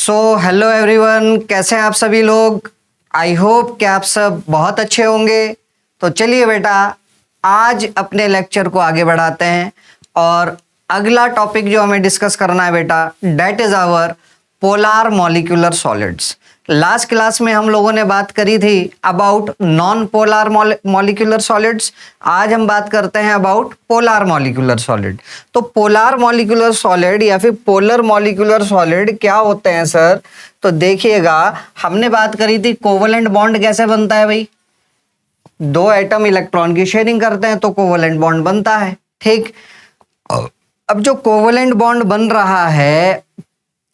Hello everyone, कैसे हैं आप सभी लोग। आई होप कि आप सब बहुत अच्छे होंगे। तो चलिए बेटा, आज अपने लेक्चर को आगे बढ़ाते हैं और अगला टॉपिक जो हमें डिस्कस करना है बेटा, that is our polar molecular solids. Last class में हम लोगों ने बात करी थी about non polar molecular solids. आज हम बात करते हैं अबाउट पोलार मॉलिक्यूलर सॉलिड। तो पोलार मॉलिक्यूलर सॉलिड या फिर पोलर मॉलिक्यूलर सॉलिड क्या होते हैं सर? तो देखिएगा, हमने बात करी थी कोवलेंट बॉन्ड कैसे बनता है भाई। दो एटम इलेक्ट्रॉन की शेयरिंग करते हैं तो कोवलेंट बॉन्ड बनता है, ठीक। अब जो कोवलेंट बॉन्ड बन रहा है,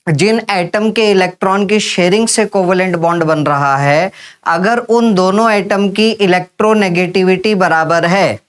जिन एटम के इलेक्ट्रॉन की शेयरिंग से कोवलेंट बॉन्ड बन रहा है, अगर उन दोनों एटम की इलेक्ट्रोनेगेटिविटी बराबर है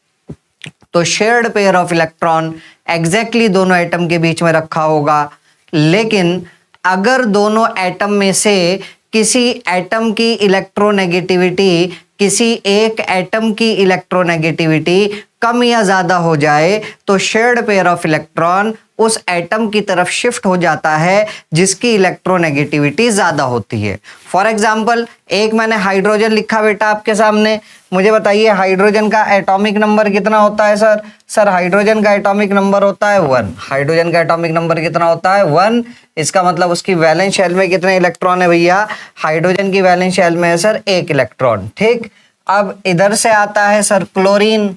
तो shared pair of electron exactly दोनों एटम के बीच में रखा होगा। लेकिन अगर दोनों एटम में से किसी एटम की इलेक्ट्रोनेगेटिविटी, किसी एक एटम की इलेक्ट्रोनेगेटिविटी कम या ज्यादा हो जाए तो शेयर्ड पेयर ऑफ इलेक्ट्रॉन उस एटम की तरफ शिफ्ट हो जाता है जिसकी इलेक्ट्रोनेगेटिविटी ज्यादा होती है। फॉर एग्जाम्पल, एक मैंने हाइड्रोजन लिखा बेटा आपके सामने। मुझे बताइए हाइड्रोजन का एटॉमिक नंबर कितना होता है सर? सर हाइड्रोजन का एटॉमिक नंबर होता है 1। हाइड्रोजन का एटॉमिक नंबर कितना होता है? 1। इसका मतलब उसकी वैलेंस शेल में कितने इलेक्ट्रॉन है भैया? हाइड्रोजन की वैलेंस शेल में है सर 1 इलेक्ट्रॉन, ठीक। अब इधर से आता है सर क्लोरीन।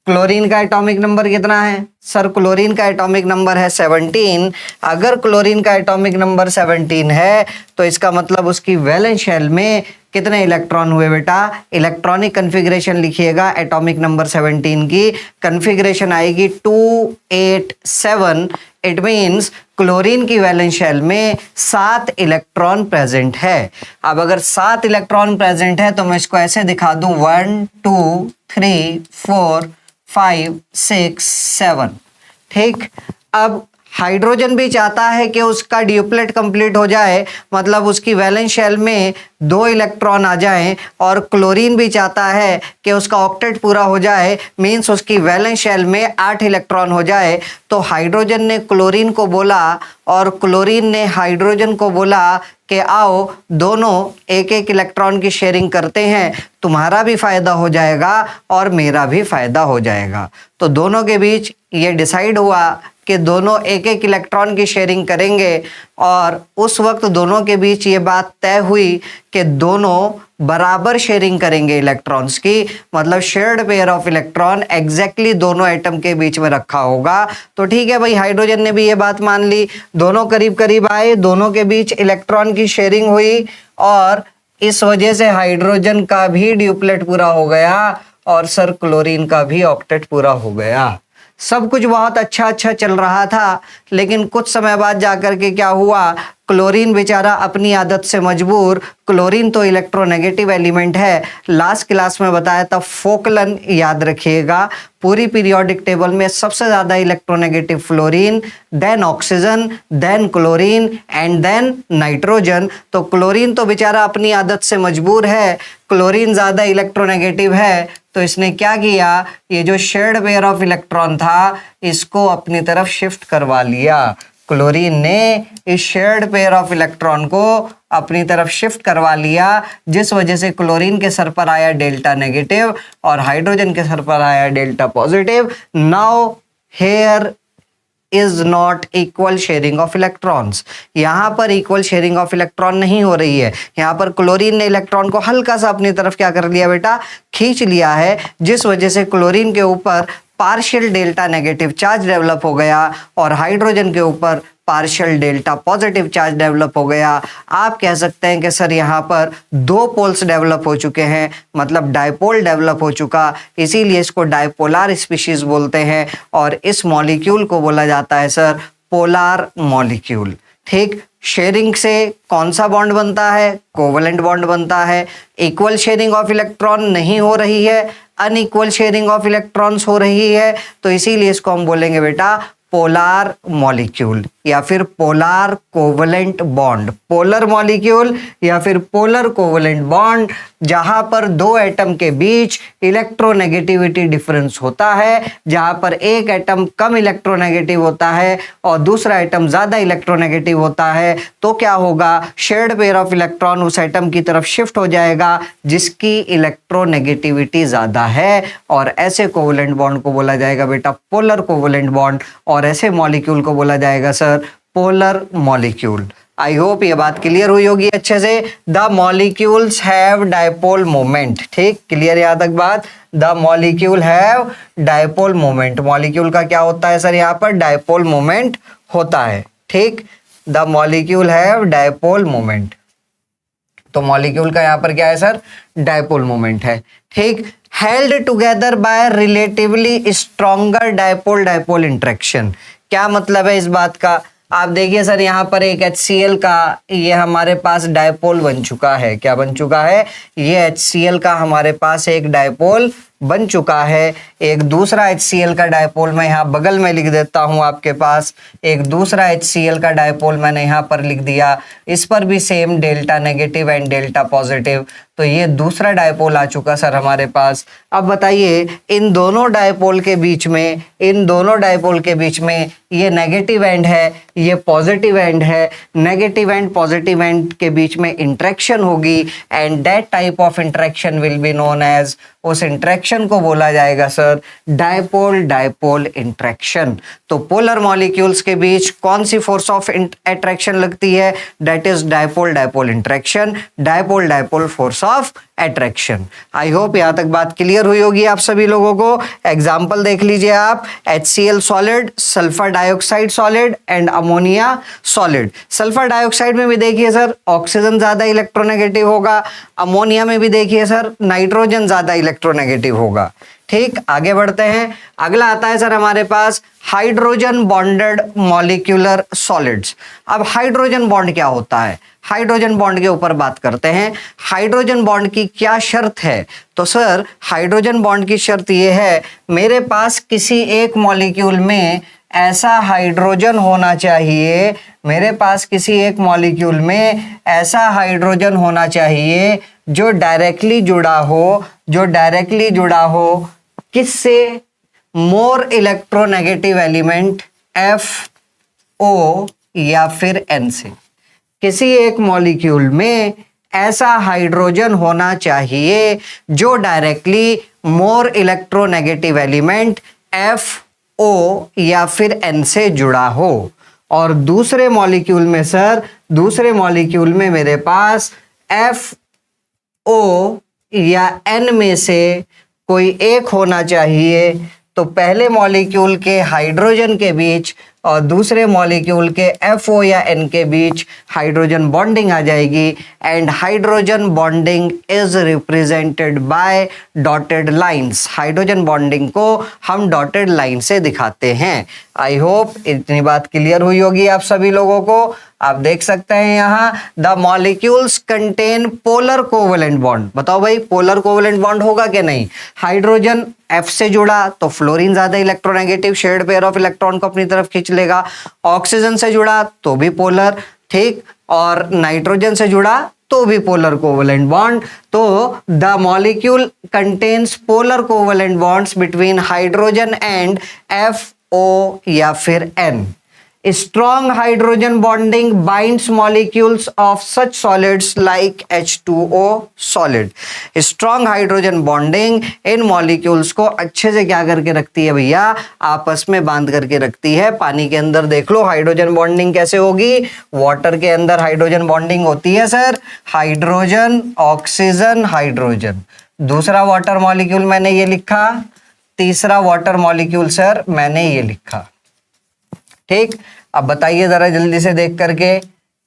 क्लोरीन का एटॉमिक नंबर कितना है सर? क्लोरीन का एटॉमिक नंबर है 17। अगर क्लोरीन का एटॉमिक नंबर 17 है तो इसका मतलब उसकी वैलेंस शेल में कितने इलेक्ट्रॉन हुए बेटा? इलेक्ट्रॉनिक कन्फिग्रेशन लिखिएगा एटॉमिक नंबर 17 की कन्फिग्रेशन आएगी 287। इट मीन्स क्लोरीन की वैलेंस शेल में 7 इलेक्ट्रॉन प्रेजेंट है। अब अगर 7 इलेक्ट्रॉन प्रेजेंट है तो मैं इसको ऐसे दिखा दूं 1 2 3 4 5 6 7, ठीक। अब हाइड्रोजन भी चाहता है कि उसका ड्यूप्लेट कंप्लीट हो जाए, मतलब उसकी वैलेंस शेल में 2 इलेक्ट्रॉन आ जाएं, और क्लोरीन भी चाहता है कि उसका ऑक्टेट पूरा हो जाए, मींस उसकी वैलेंस शेल में 8 इलेक्ट्रॉन हो जाए। तो हाइड्रोजन ने क्लोरीन को बोला और क्लोरीन ने हाइड्रोजन को बोला कि आओ दोनों एक एक इलेक्ट्रॉन की शेयरिंग करते हैं, तुम्हारा भी फायदा हो जाएगा और मेरा भी फायदा हो जाएगा। तो दोनों के बीच ये डिसाइड हुआ कि दोनों एक एक इलेक्ट्रॉन की शेयरिंग करेंगे, और उस वक्त दोनों के बीच ये बात तय हुई कि दोनों बराबर शेयरिंग करेंगे इलेक्ट्रॉन्स की, मतलब shared pair of electron exactly दोनों एटम के बीच में रखा होगा। तो ठीक है भाई, हाइड्रोजन ने भी ये बात मान ली, दोनों करीब करीब आए, दोनों के बीच इलेक्ट्रॉन की शेयरिंग हुई, और इस वजह से हाइड्रोजन का भी ड्यूप्लेट पूरा हो गया और सर क्लोरीन का भी ऑक्टेट पूरा हो गया। सब कुछ बहुत अच्छा चल रहा था, लेकिन कुछ समय बाद जाकर के क्या हुआ, क्लोरीन बेचारा अपनी आदत से मजबूर, क्लोरीन तो इलेक्ट्रोनेगेटिव एलिमेंट है, लास्ट क्लास में बताया था फोकलन, याद रखिएगा, पूरी पीरियोडिक टेबल में सबसे ज़्यादा electronegative fluorine, then oxygen, then chlorine and then nitrogen. तो क्लोरीन तो बेचारा अपनी आदत से मजबूर है, क्लोरीन ज़्यादा इलेक्ट्रोनेगेटिव है, तो इसने क्या किया, ये जो शेयर्ड पेयर ऑफ इलेक्ट्रॉन था इसको अपनी तरफ शिफ्ट करवा लिया। क्लोरीन ने इस शेयर्ड पेयर ऑफ इलेक्ट्रॉन को अपनी तरफ शिफ्ट करवा लिया, जिस वजह से क्लोरीन के सर पर आया डेल्टा नेगेटिव और हाइड्रोजन के सर पर आया delta positive. Now here is not equal sharing of electrons. यहाँ पर इक्वल शेयरिंग ऑफ इलेक्ट्रॉन नहीं हो रही है, यहाँ पर क्लोरीन ने इलेक्ट्रॉन को हल्का सा अपनी तरफ क्या कर लिया बेटा, खींच लिया है, जिस वजह से क्लोरीन के ऊपर partial delta negative charge develop हो गया और हाइड्रोजन के ऊपर partial delta positive charge develop हो गया। आप कह सकते हैं कि सर यहाँ पर 2 पोल्स डेवलप हो चुके हैं, मतलब डायपोल डेवलप हो चुका, इसीलिए इसको डायपोलार स्पीशीज बोलते हैं, और इस मॉलिक्यूल को बोला जाता है सर पोलार मॉलिक्यूल, ठीक। शेयरिंग से कौन सा बॉन्ड बनता है? कोवलेंट बॉन्ड बनता है। इक्वल शेयरिंग ऑफ इलेक्ट्रॉन नहीं हो रही है, अनइक्वल शेयरिंग ऑफ इलेक्ट्रॉन्स हो रही है, तो इसीलिए इसको हम बोलेंगे बेटा पोलार मॉलिक्यूल। या फिर polar covalent bond, polar molecule या फिर पोलर कोवलेंट बॉन्ड, जहां पर दो एटम के बीच इलेक्ट्रोनेगेटिविटी डिफरेंस होता है, जहां पर एक एटम कम इलेक्ट्रोनेगेटिव होता है और दूसरा एटम ज्यादा इलेक्ट्रोनेगेटिव होता है, तो क्या होगा, शेयर्ड पेयर ऑफ इलेक्ट्रॉन उस एटम की तरफ शिफ्ट हो जाएगा जिसकी इलेक्ट्रोनेगेटिविटी ज्यादा है, और ऐसे कोवलेंट बॉन्ड को बोला जाएगा बेटा पोलर कोवलेंट बॉन्ड, और ऐसे मॉलिक्यूल को बोला जाएगा सर पोलर मॉलिक्यूल। आई होप ये बात क्लियर हुई होगी अच्छे से। The molecules have dipole moment, ठीक, क्लियर यहाँ तक बात। The molecule have dipole moment, molecule का क्या होता है सर, यहाँ पर डायपोल मोमेंट होता है, ठीक। The molecule have dipole moment, तो मॉलिक्यूल का यहाँ पर क्या है सर, डायपोल मोमेंट है, ठीक। Held together by relatively stronger dipole dipole interaction, क्या मतलब है इस बात का, आप देखिए सर यहाँ पर एक HCl का ये हमारे पास डायपोल बन चुका है, क्या बन चुका है, ये HCl का हमारे पास एक डायपोल बन चुका है। एक दूसरा HCl का डायपोल मैं यहाँ बगल में लिख देता हूँ आपके पास, एक दूसरा HCl का डायपोल मैंने यहाँ पर लिख दिया, इस पर भी same delta negative and delta positive, तो ये दूसरा डायपोल आ चुका सर हमारे पास। अब बताइए इन दोनों डायपोल के बीच में, इन दोनों डायपोल के बीच में ये नेगेटिव एंड है, ये पॉजिटिव एंड है, नेगेटिव एंड पॉजिटिव एंड के बीच में इंटरेक्शन होगी, and that type of interaction will be known as, उस इंटरेक्शन को बोला जाएगा सर डायपोल डायपोल इंटरेक्शन। तो पोलर मॉलिक्यूल्स के बीच कौन सी फोर्स ऑफ अट्रैक्शन लगती है, that is dipole dipole interaction, dipole dipole force of attraction. I hope यहाँ तक बात क्लियर हुई होगी आप सभी लोगों को। एग्जाम्पल देख लीजिए आप, HCl solid, sulphur dioxide solid and ammonia solid. Sulphur dioxide में भी देखिए सर ऑक्सीजन ज्यादा इलेक्ट्रोनेगेटिव होगा, अमोनिया में भी देखिए सर नाइट्रोजन ज्यादा इलेक्ट्रोनेगेटिव होगा, ठीक। आगे बढ़ते हैं, अगला आता है सर हमारे पास हाइड्रोजन बॉन्डेड मॉलिक्यूलर सॉलिड्स। अब हाइड्रोजन बॉन्ड क्या होता है, हाइड्रोजन बॉन्ड के ऊपर बात करते हैं। हाइड्रोजन बॉन्ड की क्या शर्त है, तो सर हाइड्रोजन बॉन्ड की शर्त यह है, मेरे पास किसी एक मॉलिक्यूल में ऐसा हाइड्रोजन होना चाहिए, मेरे पास किसी एक मॉलिक्यूल में ऐसा हाइड्रोजन होना चाहिए जो डायरेक्टली जुड़ा हो, जो डायरेक्टली जुड़ा हो किससे, मोर इलेक्ट्रोनेगेटिव एलिमेंट FO या फिर N से। किसी एक मॉलिक्यूल में ऐसा हाइड्रोजन होना चाहिए जो directly more electronegative element FO या फिर N से जुड़ा हो, और दूसरे मॉलिक्यूल में सर, दूसरे मॉलिक्यूल में मेरे पास FO या N में से कोई एक होना चाहिए। तो पहले मॉलिक्यूल के हाइड्रोजन के बीच और दूसरे मॉलिक्यूल के FO या N के बीच हाइड्रोजन बॉन्डिंग आ जाएगी, and hydrogen bonding is represented by dotted lines. Hydrogen bonding को हम डॉटेड लाइन से दिखाते हैं। आई होप इतनी बात क्लियर हुई होगी आप सभी लोगों को। आप देख सकते हैं यहाँ the molecules contain polar covalent bond. बताओ भाई पोलर कोवेलेंट बॉन्ड होगा कि नहीं, हाइड्रोजन F से जुड़ा तो फ्लोरीन ज्यादा electronegative, shared pair of electron को अपनी तरफ खींच लेगा, ऑक्सीजन से जुड़ा तो भी पोलर, ठीक, और नाइट्रोजन से जुड़ा तो भी पोलर कोवेलेंट बॉन्ड। तो the molecule contains polar covalent bonds between hydrogen and FO या फिर N। Strong hydrogen bonding binds molecules of such solids like H2O solid। Strong hydrogen bonding in molecules को अच्छे से क्या करके रखती है भैया, आपस में बांध करके रखती है। पानी के अंदर देख लो हाइड्रोजन बॉन्डिंग कैसे होगी, वाटर के अंदर हाइड्रोजन बॉन्डिंग होती है सर, हाइड्रोजन ऑक्सीजन हाइड्रोजन। दूसरा वाटर मॉलिक्यूल मैंने ये लिखा, तीसरा वाटर मॉलिक्यूल सर मैंने ये लिखा, ठीक। अब बताइए जरा जल्दी से देख करके,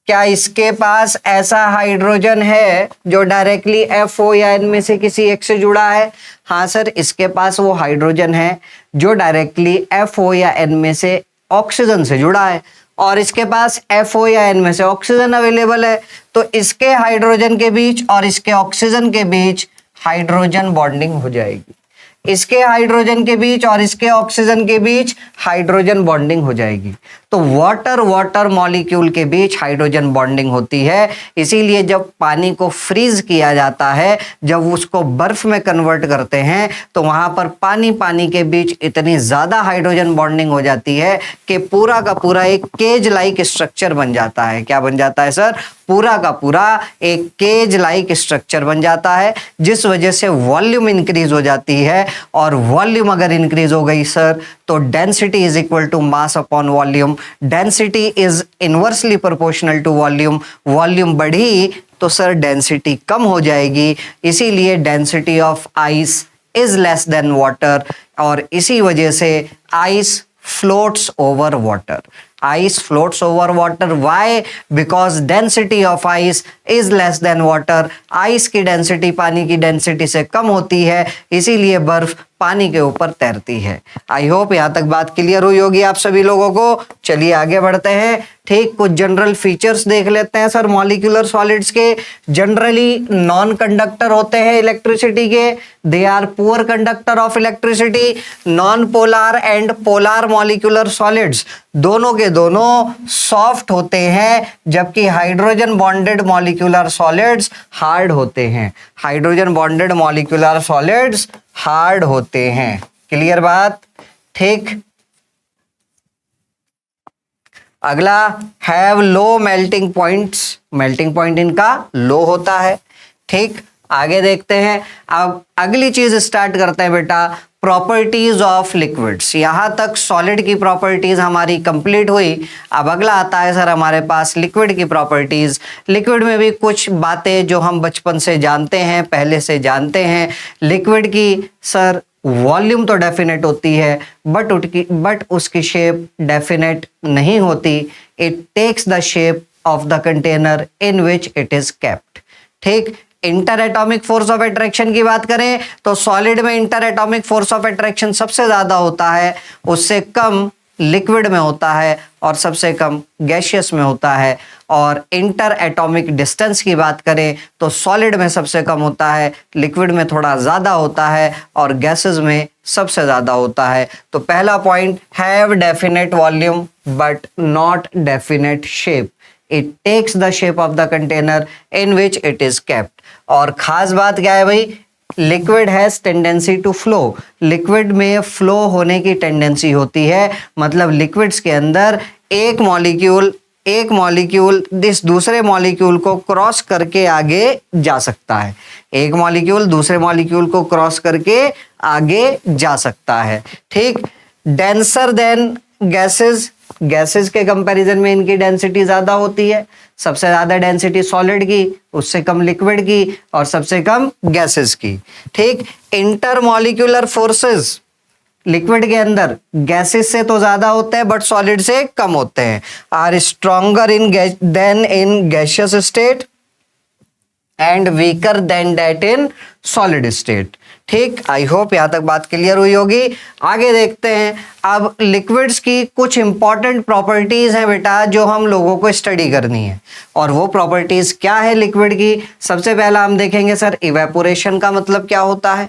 क्या इसके पास ऐसा हाइड्रोजन है जो डायरेक्टली FO या N में से किसी एक से जुड़ा है? हाँ सर, इसके पास वो हाइड्रोजन है जो डायरेक्टली FO या N में से ऑक्सीजन से जुड़ा है, और इसके पास FO या N में से ऑक्सीजन अवेलेबल है। तो इसके हाइड्रोजन के बीच और इसके ऑक्सीजन के बीच हाइड्रोजन बॉन्डिंग हो जाएगी। इसके हाइड्रोजन के बीच और इसके ऑक्सीजन के बीच हाइड्रोजन बॉन्डिंग हो जाएगी। तो वाटर वाटर मॉलिक्यूल के बीच हाइड्रोजन बॉन्डिंग होती है। इसीलिए जब पानी को फ्रीज किया जाता है, जब उसको बर्फ में कन्वर्ट करते हैं, तो वहां पर पानी पानी के बीच इतनी ज्यादा हाइड्रोजन बॉन्डिंग हो जाती है कि पूरा का पूरा एक केज लाइक स्ट्रक्चर बन जाता है। क्या बन जाता है सर? पूरा का पूरा एक केज लाइक स्ट्रक्चर बन जाता है, जिस वजह से वॉल्यूम इंक्रीज हो जाती है। और वॉल्यूम अगर इंक्रीज हो गई सर, तो density is equal to mass upon volume. Density is inversely proportional to volume. Volume बढ़ी तो सर डेंसिटी कम हो जाएगी। इसीलिए density of ice is less than water, और इसी वजह से ice floats over water. Ice floats over water. Why? Because density of ice is less than water. Ice की डेंसिटी पानी की डेंसिटी से कम होती है, इसीलिए बर्फ पानी के ऊपर तैरती है। आई होप यहां तक बात क्लियर हुई होगी आप सभी लोगों को। चलिए आगे बढ़ते हैं। ठीक, कुछ जनरल फीचर्स देख लेते हैं सर मॉलिक्यूलर सॉलिड्स के। जनरली नॉन कंडक्टर होते हैं इलेक्ट्रिसिटी के, they are poor conductor of electricity. Non polar and polar molecular solids दोनों के दोनों सॉफ्ट होते हैं, जबकि hydrogen bonded molecular solids hard होते हैं। Hydrogen bonded molecular solids hard होते हैं। क्लियर बात? ठीक, अगला have low melting points. Melting point इनका लो होता है। ठीक, आगे देखते हैं। अब अगली चीज स्टार्ट करते हैं बेटा, प्रॉपर्टीज ऑफ लिक्विड्स। यहां तक सॉलिड की प्रॉपर्टीज हमारी कंप्लीट हुई। अब अगला आता है सर हमारे पास लिक्विड की प्रॉपर्टीज। लिक्विड में भी कुछ बातें जो हम बचपन से जानते हैं, पहले से जानते हैं। लिक्विड की सर वॉल्यूम तो डेफिनेट होती है, बट उसकी शेप डेफिनेट नहीं होती। It takes the shape of the container in which it is kept. ठीक, interatomic force of attraction की बात करें तो सॉलिड में interatomic force of attraction सबसे ज्यादा होता है, उससे कम लिक्विड में होता है और सबसे कम गैसियस में होता है। और इंटर एटॉमिक डिस्टेंस की बात करें तो सॉलिड में सबसे कम होता है, लिक्विड में थोड़ा ज्यादा होता है और गैसेस में सबसे ज्यादा होता है। तो पहला point, have definite volume but not definite shape. It takes the shape of the container in which it is kept. और खास बात क्या है भाई, liquid has tendency to flow. Liquid में फ्लो होने की टेंडेंसी होती है, मतलब लिक्विड्स के अंदर एक मॉलिक्यूल इस दूसरे मॉलिक्यूल को क्रॉस करके आगे जा सकता है। एक मॉलिक्यूल दूसरे मॉलिक्यूल को क्रॉस करके आगे जा सकता है। ठीक, डेंसर देन गैसेस। गैसेस के कंपैरिजन में इनकी डेंसिटी ज्यादा होती है। सबसे ज्यादा डेंसिटी सॉलिड की, उससे कम लिक्विड की और सबसे कम गैसेस की। ठीक, इंटरमॉलिक्यूलर फोर्सेस लिक्विड के अंदर गैसेस से तो ज्यादा होते हैं बट सॉलिड से कम होते हैं। Are stronger than in gaseous state and weaker than that in solid state. ठीक, आई होप यहां तक बात क्लियर हुई होगी। आगे देखते हैं। अब लिक्विड्स की कुछ इंपॉर्टेंट प्रॉपर्टीज हैं बेटा जो हम लोगों को स्टडी करनी है, और वो प्रॉपर्टीज क्या है लिक्विड की। सबसे पहला हम देखेंगे सर इवेपोरेशन का मतलब क्या होता है।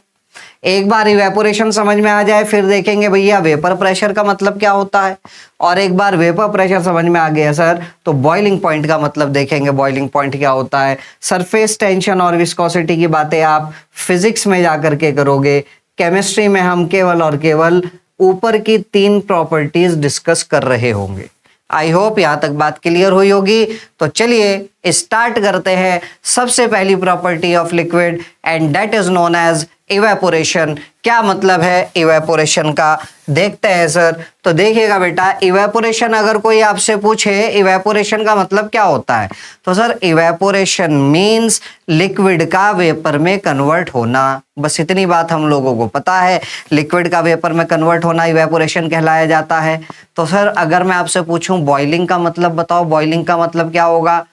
एक बार इवेपोरेशन समझ में आ जाए फिर देखेंगे भैया वेपर प्रेशर का मतलब क्या होता है, और एक बार वेपर प्रेशर समझ में आ गया सर तो बॉइलिंग पॉइंट का मतलब देखेंगे बॉइलिंग पॉइंट क्या होता है। सरफेस टेंशन और विस्कोसिटी की बातें आप फिजिक्स में जाकर के करोगे। केमिस्ट्री में हम केवल और केवल ऊपर की 3 प्रॉपर्टीज डिस्कस कर रहे होंगे। आई होप यहां तक बात क्लियर हुई होगी। तो चलिए स्टार्ट करते हैं। सबसे पहली property of liquid and that is known as evaporation. क्या मतलब है इवेपोरेशन का, देखते हैं सर। तो देखिएगा बेटा, इवेपोरेशन अगर कोई आपसे पूछे इवेपोरेशन का मतलब क्या होता है, तो सर इवेपोरेशन मींस लिक्विड का वेपर में कन्वर्ट होना। बस इतनी बात हम लोगों को पता है, लिक्विड का वेपर में कन्वर्ट होना इवेपोरेशन कहलाया जाता है। तो सर अगर मैं आपसे पूछूं बॉइलिंग का मतलब बताओ, बॉइलिंग का मतलब क्या होगा,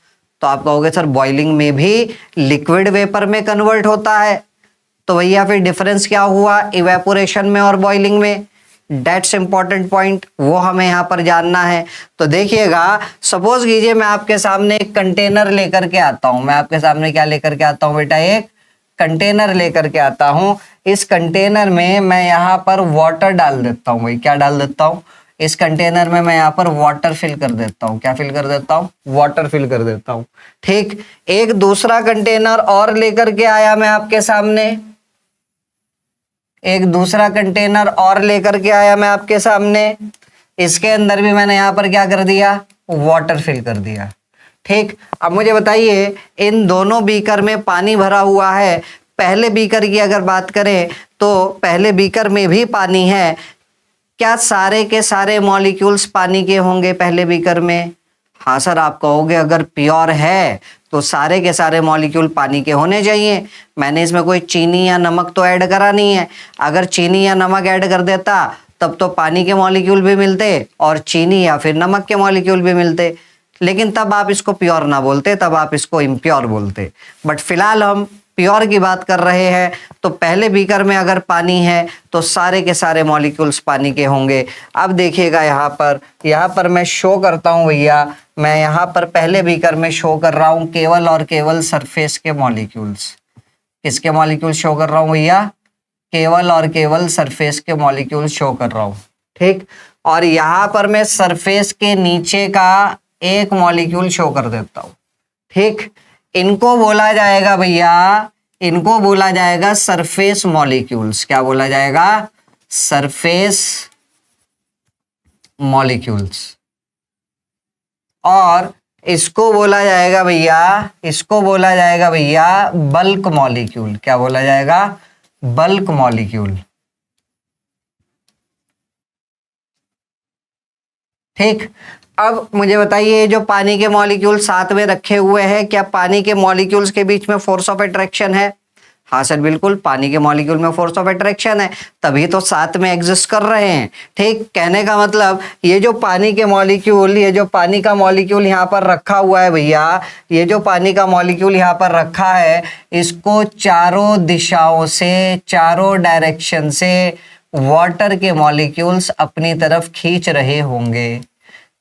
तो आप कहोगे सर बॉइलिंग में भी लिक्विड वेपर में कन्वर्ट होता है। तो भैया फिर डिफरेंस क्या हुआ इवेपोरेशन में और बॉइलिंग में, दैट्स इंपॉर्टेंट पॉइंट, वो हमें यहाँ पर जानना है। तो देखिएगा, सपोज कीजिए मैं आपके सामने एक कंटेनर लेकर के आता हूँ। मैं आपके सामने क्या लेकर के आता हूँ बेटा, एक कंटेनर लेकर के आता हूँ। इस कंटेनर में मैं यहाँ पर वाटर डाल देता हूँ भाई। क्या डाल देता हूँ? इस कंटेनर में मैं यहाँ पर वाटर फिल कर देता हूँ। क्या फिल कर देता हूँ? वाटर फिल कर देता हूँ। ठीक, एक दूसरा कंटेनर और लेकर के आया मैं आपके सामने, एक दूसरा कंटेनर और लेकर के आया मैं आपके सामने। इसके अंदर भी मैंने यहाँ पर क्या कर दिया? वाटर फिल कर दिया। ठीक, अब मुझे बताइए इन दोनों बीकर में पानी भरा हुआ है। पहले बीकर की अगर बात करें तो पहले बीकर में भी पानी है। क्या सारे के सारे मॉलिक्यूल्स पानी के होंगे पहले बीकर में? हाँ सर, आप कहोगे अगर प्योर है तो सारे के सारे मॉलिक्यूल पानी के होने चाहिए। मैंने इसमें कोई चीनी या नमक तो ऐड करा नहीं है। अगर चीनी या नमक ऐड कर देता तब तो पानी के मॉलिक्यूल भी मिलते और चीनी या फिर नमक के मॉलिक्यूल भी मिलते, लेकिन तब आप इसको प्योर ना बोलते, तब आप इसको इम्प्योर बोलते। बट फिलहाल हम प्योर की बात कर रहे हैं, तो पहले बीकर में अगर पानी है तो सारे के सारे मॉलिक्यूल्स पानी के होंगे। अब देखिएगा यहाँ पर मैं शो करता हूँ भैया, मैं यहाँ पर पहले बीकर में शो कर रहा हूँ केवल और केवल सरफेस के मॉलिक्यूल्स। किसके मॉलिक्यूल शो कर रहा हूँ भैया? केवल और केवल सरफेस के मॉलिक्यूल शो कर रहा हूँ। ठीक, और यहाँ पर मैं सरफेस के नीचे का एक मॉलिक्यूल शो कर देता हूँ। ठीक, इनको बोला जाएगा भैया, इनको बोला जाएगा सरफेस मॉलिक्यूल्स। क्या बोला जाएगा? Surface molecules. और इसको बोला जाएगा भैया, इसको बोला जाएगा भैया बल्क मॉलिक्यूल। क्या बोला जाएगा? Bulk molecule. ठीक, अब मुझे बताइए जो पानी के मॉलिक्यूल साथ में रखे हुए हैं, क्या पानी के मॉलिक्यूल्स के बीच में फोर्स ऑफ अट्रैक्शन है? हाँ सर बिल्कुल, पानी के मॉलिक्यूल में फोर्स ऑफ अट्रैक्शन है, तभी तो साथ में एग्जिस्ट कर रहे हैं। ठीक, कहने का मतलब ये जो पानी के मॉलिक्यूल, ये जो पानी का मॉलिक्यूल यहाँ पर रखा हुआ है भैया, ये जो पानी का मॉलिक्यूल यहाँ पर रखा है, इसको चारों दिशाओं से, चारों डायरेक्शन से वाटर के मॉलिक्यूल्स अपनी तरफ खींच रहे होंगे।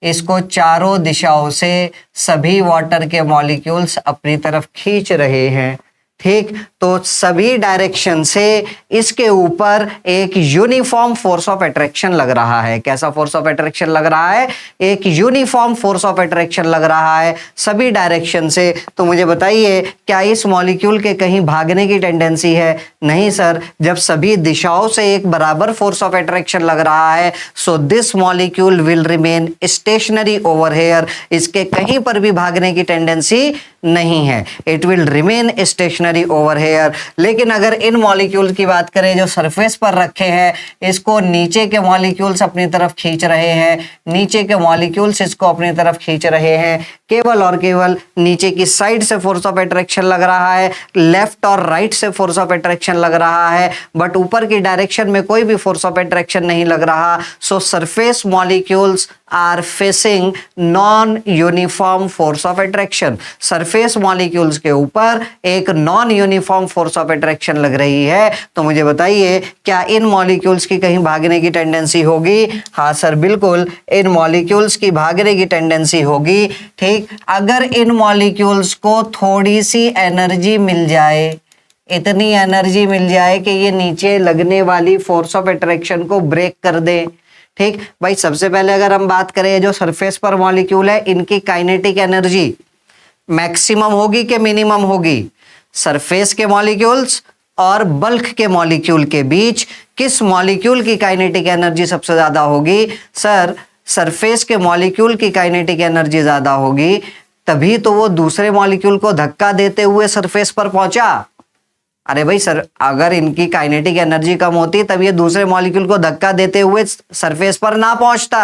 इसको चारों दिशाओं से सभी वाटर के मॉलिक्यूल्स अपनी तरफ खींच रहे हैं। ठीक, तो सभी डायरेक्शन से इसके ऊपर एक यूनिफॉर्म फोर्स ऑफ अट्रैक्शन लग रहा है। कैसा फोर्स ऑफ अट्रैक्शन लग रहा है? एक यूनिफॉर्म फोर्स ऑफ अट्रैक्शन लग रहा है सभी डायरेक्शन से। तो मुझे बताइए क्या इस मॉलिक्यूल के कहीं भागने की टेंडेंसी है? नहीं सर, जब सभी दिशाओं से एक बराबर फोर्स ऑफ अट्रैक्शन लग रहा है, so this molecule will remain stationery over here. इसके कहीं पर भी भागने की टेंडेंसी नहीं है, it will remain stationery over here. लेकिन अगर इन मॉलिक्यूल की बात करें जो सरफेस पर रखे हैं, इसको नीचे के मॉलिक्यूल्स अपनी तरफ खींच रहे हैं, नीचे के मॉलिक्यूल्स इसको अपनी तरफ खींच रहे हैं। केवल और केवल नीचे की साइड से फोर्स ऑफ अट्रैक्शन लग रहा है, लेफ्ट और राइट से फोर्स ऑफ अट्रैक्शन लग रहा है, बट ऊपर की डायरेक्शन में कोई भी फोर्स ऑफ अट्रैक्शन नहीं लग रहा। So surface molecules are facing non uniform force of attraction. Surface molecules के ऊपर एक non uniform force of attraction लग रही है। तो मुझे बताइए क्या इन मॉलिक्यूल्स की कहीं भागने की टेंडेंसी होगी? हाँ सर बिल्कुल, इन मॉलिक्यूल्स की भागने की टेंडेंसी होगी। ठीक, अगर इन मॉलिक्यूल्स को थोड़ी सी एनर्जी मिल जाए, इतनी एनर्जी मिल जाए कि ये नीचे लगने वाली फोर्स ऑफ अट्रैक्शन को ब्रेक कर दे। ठीक भाई, सबसे पहले अगर हम बात करें जो सरफेस पर मॉलिक्यूल है, इनकी काइनेटिक एनर्जी मैक्सिमम होगी कि मिनिमम होगी? सरफेस के मॉलिक्यूल्स और बल्क के मॉलिक्यूल के बीच किस मॉलिक्यूल की काइनेटिक एनर्जी सबसे ज्यादा होगी? सर सरफेस के मॉलिक्यूल की काइनेटिक एनर्जी ज्यादा होगी, तभी तो वो दूसरे मॉलिक्यूल को धक्का देते हुए सरफेस पर पहुंचा। अरे भाई सर, अगर इनकी काइनेटिक एनर्जी कम होती तब ये दूसरे मॉलिक्यूल को धक्का देते हुए सरफेस पर ना पहुंचता।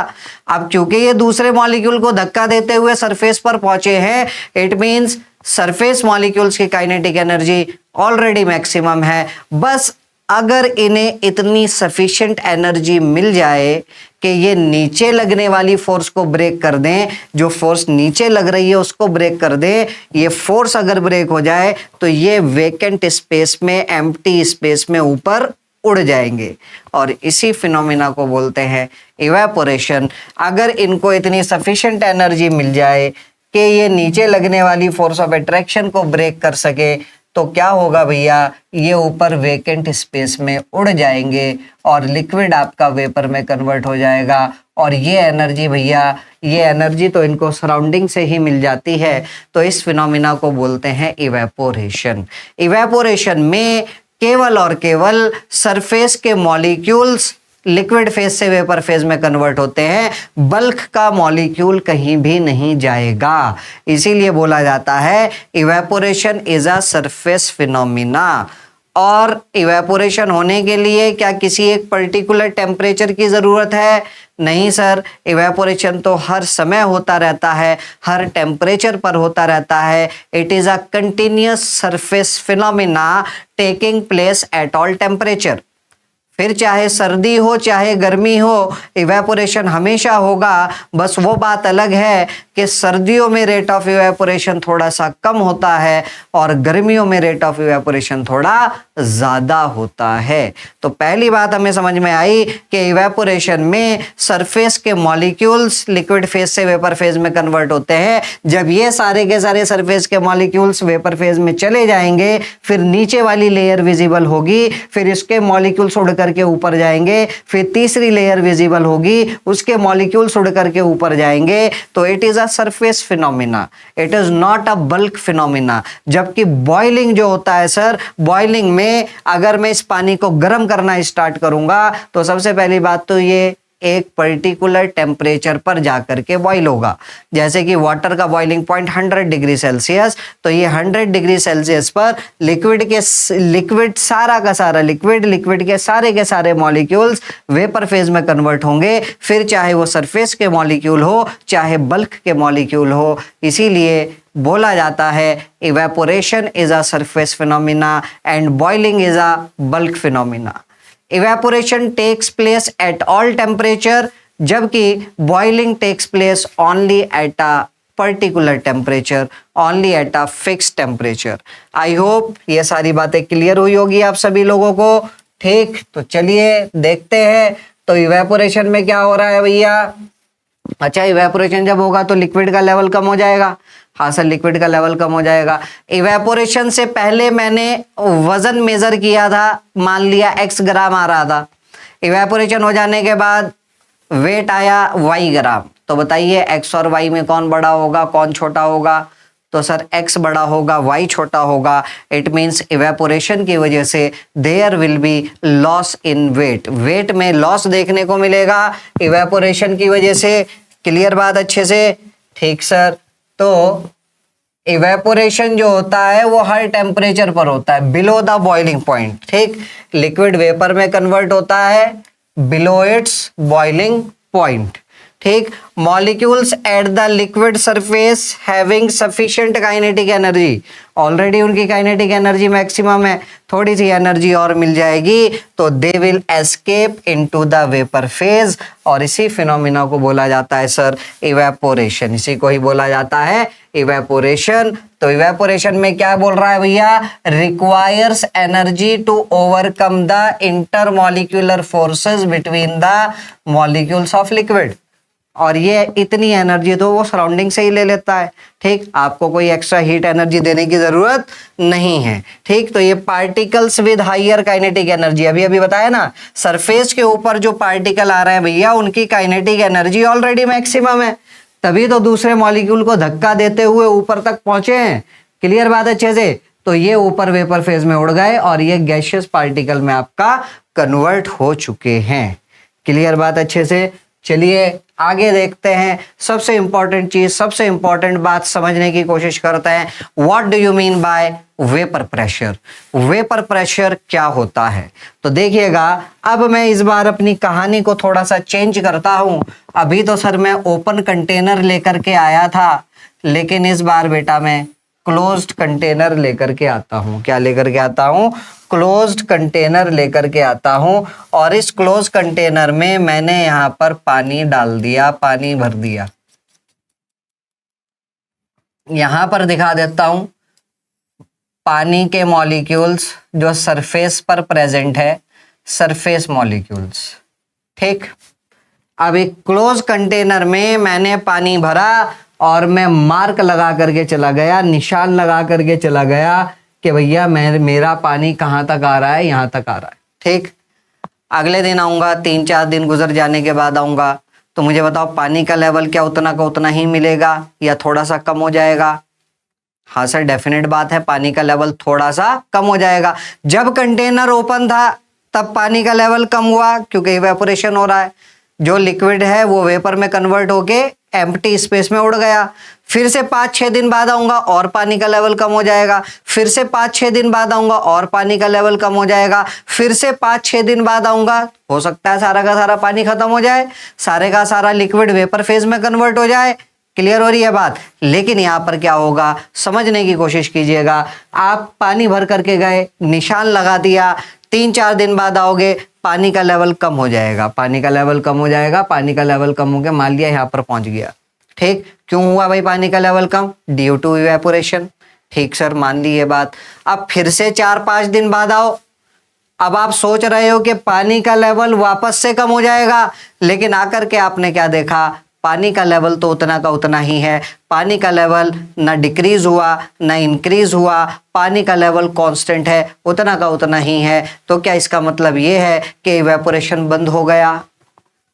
अब क्योंकि ये दूसरे मॉलिक्यूल को धक्का देते हुए सरफेस पर पहुंचे हैं, इट मींस सरफेस मॉलिक्यूल्स की काइनेटिक एनर्जी ऑलरेडी मैक्सिमम है। बस अगर इन्हें इतनी सफिशिएंट एनर्जी मिल जाए कि ये नीचे लगने वाली फोर्स को ब्रेक कर दें, जो फोर्स नीचे लग रही है उसको ब्रेक कर दें, ये फोर्स अगर ब्रेक हो जाए तो ये वेकेंट स्पेस में, एम्प्टी स्पेस में ऊपर उड़ जाएंगे और इसी फिनोमिना को बोलते हैं इवेपोरेशन। अगर इनको इतनी सफिशिएंट एनर्जी मिल जाए कि ये नीचे लगने वाली फोर्स ऑफ अट्रैक्शन को ब्रेक कर सके, तो क्या होगा भैया, ये ऊपर वेकेंट स्पेस में उड़ जाएंगे और लिक्विड आपका वेपर में कन्वर्ट हो जाएगा। और ये एनर्जी भैया, ये एनर्जी तो इनको सराउंडिंग से ही मिल जाती है। तो इस फिनोमिना को बोलते हैं इवेपोरेशन। इवेपोरेशन में केवल और केवल सरफेस के मॉलिक्यूल्स लिक्विड फेज से वेपर फेज में कन्वर्ट होते हैं, बल्क का मॉलिक्यूल कहीं भी नहीं जाएगा। इसीलिए बोला जाता है evaporation is a surface phenomena. और इवेपोरेशन होने के लिए क्या किसी एक पर्टिकुलर टेम्परेचर की जरूरत है? नहीं सर, इवेपोरेशन तो हर समय होता रहता है, हर टेम्परेचर पर होता रहता है। It is a continuous surface phenomena taking place at all temperature. फिर चाहे सर्दी हो चाहे गर्मी हो, इवेपोरेशन हमेशा होगा। बस वो बात अलग है कि सर्दियों में रेट ऑफ इवेपोरेशन थोड़ा सा कम होता है और गर्मियों में रेट ऑफ इवेपोरेशन थोड़ा ज़्यादा होता है। तो पहली बात हमें समझ में आई कि इवेपोरेशन में सरफेस के मॉलिक्यूल्स लिक्विड फेज से वेपर फेज में कन्वर्ट होते हैं। जब ये सारे के सारे सरफेस के मॉलिक्यूल्स वेपर फेज में चले जाएंगे, फिर नीचे वाली लेयर विजिबल होगी, फिर इसके मॉलिक्यूल्स उड़ करके ऊपर जाएंगे, फिर तीसरी लेयर विजिबल होगी, उसके मॉलिक्यूल्स उड़ करके ऊपर जाएंगे। तो it is a surface phenomena, it is not a bulk phenomena. जबकि बॉइलिंग जो होता है सर, बॉइलिंग में अगर मैं इस पानी को गर्म करना स्टार्ट करूंगा तो सबसे पहली बात तो ये एक पर्टिकुलर टेम्परेचर पर जाकर के बॉईल होगा। जैसे कि वाटर का बॉइलिंग पॉइंट 100 डिग्री सेल्सियस, तो ये 100 डिग्री सेल्सियस पर लिक्विड सारा का सारा लिक्विड के सारे मॉलिक्यूल्स वेपर फेज में कन्वर्ट होंगे, फिर चाहे वो सरफेस के मॉलिक्यूल हो चाहे बल्क के मॉलिक्यूल हो। इसीलिए बोला जाता है evaporation is a surface phenomena and boiling is a bulk phenomena. Evaporation takes place at all temperature, जबकि boiling takes place only at a particular temperature, only at a fix temperature. I hope ये सारी बातें clear हुई होगी आप सभी लोगों को। ठीक, तो चलिए देखते हैं तो इवेपोरेशन में क्या हो रहा है भैया। अच्छा, इवेपोरेशन जब होगा तो लिक्विड का लेवल कम हो जाएगा। हाँ सर, लिक्विड का लेवल कम हो जाएगा। इवेपोरेशन से पहले मैंने वजन मेजर किया था, मान लिया x ग्राम आ रहा था। इवेपोरेशन हो जाने के बाद वेट आया y ग्राम। तो बताइए x और y में कौन बड़ा होगा कौन छोटा होगा? तो सर x बड़ा होगा y छोटा होगा। इट मीन्स इवेपोरेशन की वजह से there will be loss in weight, weight में लॉस देखने को मिलेगा इवेपोरेशन की वजह से। क्लियर बात अच्छे से? ठीक सर। तो इवेपोरेशन जो होता है वो हर टेम्परेचर पर होता है बिलो द बॉइलिंग पॉइंट। ठीक, लिक्विड वेपर में कन्वर्ट होता है बिलो इट्स बॉइलिंग पॉइंट। ठीक, molecules at the liquid surface having sufficient kinetic energy, already उनकी काइनेटिक एनर्जी मैक्सिमम है, थोड़ी सी एनर्जी और मिल जाएगी तो they will escape into the vapour phase. और इसी फिनोमिना को बोला जाता है सर इवेपोरेशन, इसी को ही बोला जाता है इवेपोरेशन। तो इवेपोरेशन में क्या बोल रहा है भैया, requires energy to overcome the intermolecular forces between the molecules of liquid. और ये इतनी एनर्जी तो वो सराउंडिंग से ही ले लेता है। ठीक, आपको कोई एक्स्ट्रा हीट एनर्जी देने की जरूरत नहीं है। ठीक, तो ये particles with higher kinetic energy, अभी अभी बताया ना, सरफेस के ऊपर जो पार्टिकल आ रहे हैं भैया उनकी काइनेटिक एनर्जी ऑलरेडी मैक्सिमम है, तभी तो दूसरे मॉलिक्यूल को धक्का देते हुए ऊपर तक पहुंचे हैं। क्लियर बात अच्छे से? तो ये ऊपर वेपर फेज में उड़ गए और ये गैसियस पार्टिकल में आपका कन्वर्ट हो चुके हैं। क्लियर बात अच्छे से? चलिए आगे देखते हैं। सबसे इंपॉर्टेंट चीज, सबसे इंपॉर्टेंट बात समझने की कोशिश करते हैं। What do you mean bye vapour pressure? Vapour pressure क्या होता है? तो देखिएगा, अब मैं इस बार अपनी कहानी को थोड़ा सा चेंज करता हूं। अभी तो सर मैं ओपन कंटेनर लेकर के आया था, लेकिन इस बार बेटा मैं क्लोज्ड कंटेनर लेकर के आता हूं। क्या लेकर के आता हूं? क्लोज्ड कंटेनर लेकर के आता हूं। और इस क्लोज कंटेनर में मैंने यहां पर पानी डाल दिया, पानी भर दिया। यहां पर दिखा देता हूं पानी के मॉलिक्यूल्स जो सरफेस पर प्रेजेंट है, सरफेस मॉलिक्यूल्स। ठीक, अब एक क्लोज कंटेनर में मैंने पानी भरा और मैं मार्क लगा करके चला गया, निशान लगा करके चला गया कि भैया मेरा पानी कहाँ तक आ रहा है, यहाँ तक आ रहा है। ठीक, अगले दिन आऊँगा, 3-4 दिन गुजर जाने के बाद आऊँगा, तो मुझे बताओ पानी का लेवल क्या उतना का उतना ही मिलेगा या थोड़ा सा कम हो जाएगा? हाँ सर, डेफिनेट बात है, पानी का लेवल थोड़ा सा कम हो जाएगा। जब कंटेनर ओपन था तब पानी का लेवल कम हुआ क्योंकि इवेपोरेशन हो रहा है, जो लिक्विड है वो वेपर में कन्वर्ट होके एम्प्टी स्पेस में उड़ गया। फिर से 5-6 दिन बाद आऊंगा और पानी का लेवल कम हो जाएगा, फिर से 5-6 दिन बाद आऊंगा और पानी का लेवल कम हो जाएगा, फिर से 5-6 दिन बाद आऊंगा, हो सकता है सारा का सारा पानी खत्म हो जाए, सारे का सारा लिक्विड वेपर फेज में कन्वर्ट हो जाए। क्लियर हो रही है बात? लेकिन यहाँ पर क्या होगा, समझने की कोशिश कीजिएगा। आप पानी भर करके गए, निशान लगा दिया, 3-4 दिन बाद आओगे, पानी का लेवल कम हो जाएगा, पानी का लेवल कम हो जाएगा, पानी का लेवल कम हो गया, मान लिया यहाँ पर पहुंच गया। ठीक, क्यों हुआ भाई पानी का लेवल कम? Due to evaporation. ठीक सर, मान ली ये बात। अब फिर से 4-5 दिन बाद आओ, अब आप सोच रहे हो कि पानी का लेवल वापस से कम हो जाएगा, लेकिन आकर के आपने क्या देखा, पानी का लेवल तो उतना का उतना ही है, पानी का लेवल ना डिक्रीज हुआ ना इंक्रीज हुआ, पानी का लेवल कांस्टेंट है, उतना का उतना ही है। तो क्या इसका मतलब ये है कि इवेपोरेशन बंद हो गया?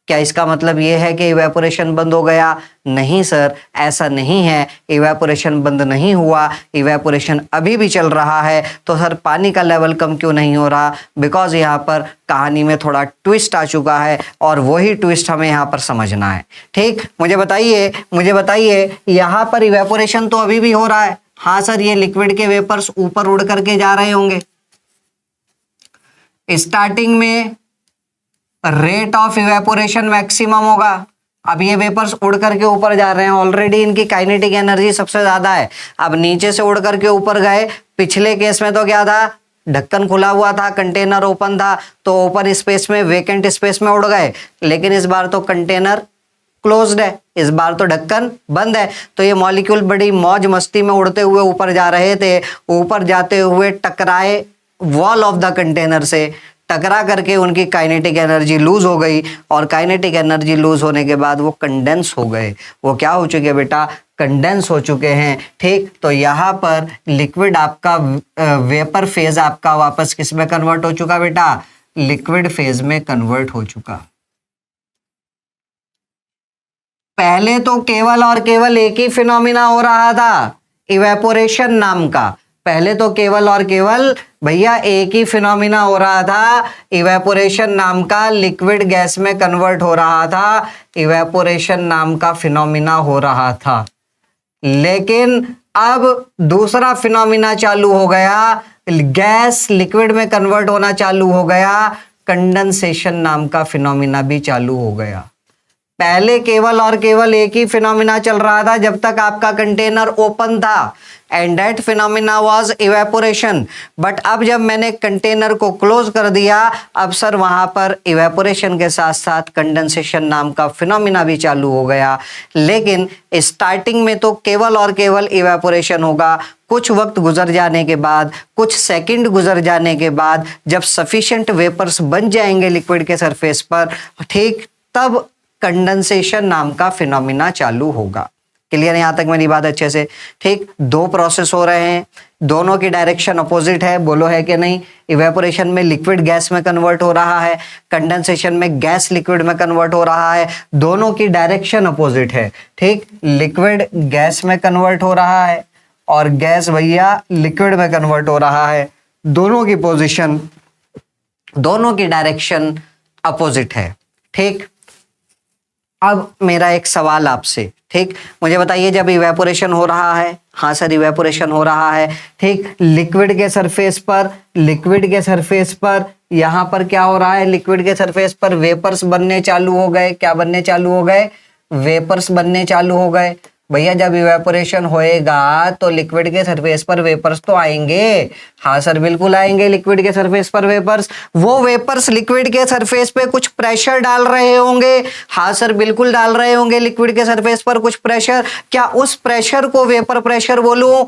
क्या इसका मतलब ये है कि इवेपोरेशन बंद हो गया? नहीं सर, ऐसा नहीं है, इवेपोरेशन बंद नहीं हुआ, इवेपोरेशन अभी भी चल रहा है। तो सर पानी का लेवल कम क्यों नहीं हो रहा? बिकॉज यहाँ पर कहानी में थोड़ा ट्विस्ट आ चुका है और वही ट्विस्ट हमें यहाँ पर समझना है। ठीक, मुझे बताइए यहाँ पर इवेपोरेशन तो अभी भी हो रहा है। हाँ सर, ये लिक्विड के वेपर्स ऊपर उड़ करके जा रहे होंगे। स्टार्टिंग में रेट ऑफ इवेपोरेशन मैक्सिमम होगा। अब ये वेपर्स उड़ करके ऊपर जा रहे हैं, ऑलरेडी इनकी काइनेटिक एनर्जी सबसे ज्यादा है। अब नीचे से उड़ करके ऊपर गए, पिछले केस में तो क्या था, ढक्कन खुला हुआ था, कंटेनर ओपन था, तो ओपन स्पेस में, वेकेंट स्पेस में उड़ गए। लेकिन इस बार तो कंटेनर क्लोज्ड है, इस बार तो ढक्कन बंद है, तो ये मॉलिक्यूल बड़ी मौज मस्ती में उड़ते हुए ऊपर जा रहे थे। ऊपर जाते हुए टकराए वॉल ऑफ द कंटेनर से, टकरा करके उनकी काइनेटिक एनर्जी लूज हो गई और काइनेटिक एनर्जी लूज होने के बाद वो कंडेंस हो गए। वो क्या हो चुके बेटा? कंडेंस हो चुके हैं। ठीक, तो यहाँ पर लिक्विड आपका वेपर फेज आपका वापस किस में कन्वर्ट हो चुका बेटा? लिक्विड फेज में कन्वर्ट हो चुका। पहले तो केवल और केवल एक ही फिनोमिना हो रहा था, इवेपोरेशन नाम का। पहले तो केवल और केवल भैया एक ही फिनोमिना हो रहा था, इवेपोरेशन नाम का, लिक्विड गैस में कन्वर्ट हो रहा था, इवेपोरेशन नाम का फिनोमिना हो रहा था। लेकिन अब दूसरा फिनोमिना चालू हो गया, गैस लिक्विड में कन्वर्ट होना चालू हो गया, कंडेंसेशन नाम का फिनोमिना भी चालू हो गया। पहले केवल और केवल एक ही फिनोमिना चल रहा था जब तक आपका कंटेनर ओपन था, and that phenomena was evaporation. But अब जब मैंने कंटेनर को क्लोज कर दिया, अब सर वहां पर इवेपोरेशन के साथ साथ कंडेंसेशन नाम का फिनोमिना भी चालू हो गया। लेकिन स्टार्टिंग में तो केवल और केवल इवेपोरेशन होगा। कुछ वक्त गुजर जाने के बाद, कुछ सेकंड गुजर जाने के बाद, जब सफिशिएंट वेपर्स बन जाएंगे लिक्विड के सरफेस पर, ठीक, तब कंडेंसेशन नाम का फिनोमिना चालू होगा। क्लियर है यहाँ तक मेरी बात अच्छे से? ठीक, दो प्रोसेस हो रहे हैं, दोनों की डायरेक्शन अपोजिट है, बोलो है कि नहीं? इवेपोरेशन में लिक्विड गैस में कन्वर्ट हो रहा है, कंडेंसेशन में गैस लिक्विड में कन्वर्ट हो रहा है, दोनों की डायरेक्शन अपोजिट है। ठीक, लिक्विड गैस में कन्वर्ट हो रहा है और गैस भैया लिक्विड में कन्वर्ट हो रहा है, दोनों की पोजिशन, दोनों की डायरेक्शन अपोजिट है। ठीक, अब मेरा एक सवाल आपसे, ठीक, मुझे बताइए, जब इवेपोरेशन हो रहा है, हाँ सर इवेपोरेशन हो रहा है, ठीक, लिक्विड के सरफेस पर यहाँ पर क्या हो रहा है? लिक्विड के सरफेस पर वेपर्स बनने चालू हो गए। क्या बनने चालू हो गए? वेपर्स बनने चालू हो गए। भैया जब इवेपोरेशन होएगा तो लिक्विड के सरफेस पर वेपर्स तो आएंगे। हाँ सर बिल्कुल आएंगे, लिक्विड के सरफेस पर वेपर्स। वो वेपर्स लिक्विड के सरफेस पे कुछ प्रेशर डाल रहे होंगे। हाँ सर बिल्कुल डाल रहे होंगे, लिक्विड के सरफेस पर कुछ प्रेशर। क्या उस प्रेशर को वेपर प्रेशर बोलूं?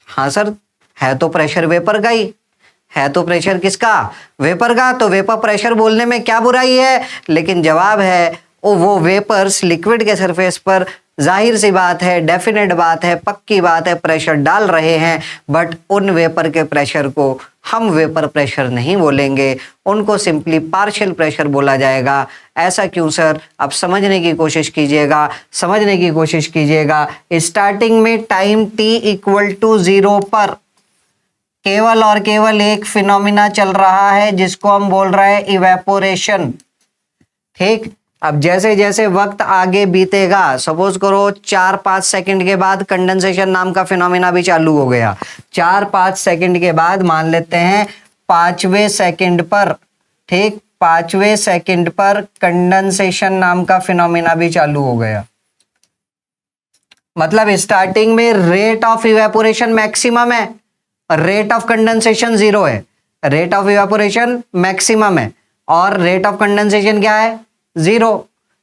हाँ सर, है तो प्रेशर वेपर का ही है, तो प्रेशर किसका? वेपर का। तो वेपर प्रेशर बोलने में क्या बुराई है? लेकिन जवाब है वो वेपर्स लिक्विड के सरफेस पर जाहिर सी बात है, डेफिनेट बात है, पक्की बात है, प्रेशर डाल रहे हैं, बट उन वेपर के प्रेशर को हम वेपर प्रेशर नहीं बोलेंगे, उनको सिंपली पार्शियल प्रेशर बोला जाएगा। ऐसा क्यों सर? आप समझने की कोशिश कीजिएगा, समझने की कोशिश कीजिएगा। स्टार्टिंग में टाइम t इक्वल टू 0 पर केवल और केवल एक फिनोमिना चल रहा है जिसको हम बोल रहे हैं इवेपोरेशन। ठीक, अब जैसे जैसे वक्त आगे बीतेगा, सपोज करो 4-5 सेकंड के बाद कंडेंसेशन नाम का फिनोमिना भी चालू हो गया। 4-5 सेकंड के बाद मान लेते हैं 5वें सेकंड पर, ठीक, 5वें सेकंड पर कंडेंसेशन नाम का फिनोमिना भी चालू हो गया। मतलब स्टार्टिंग में रेट ऑफ इवेपोरेशन मैक्सिमम है, रेट ऑफ कंडेंसेशन 0 है। रेट ऑफ इवेपोरेशन मैक्सिमम है और रेट ऑफ कंडेंसेशन क्या है? 0।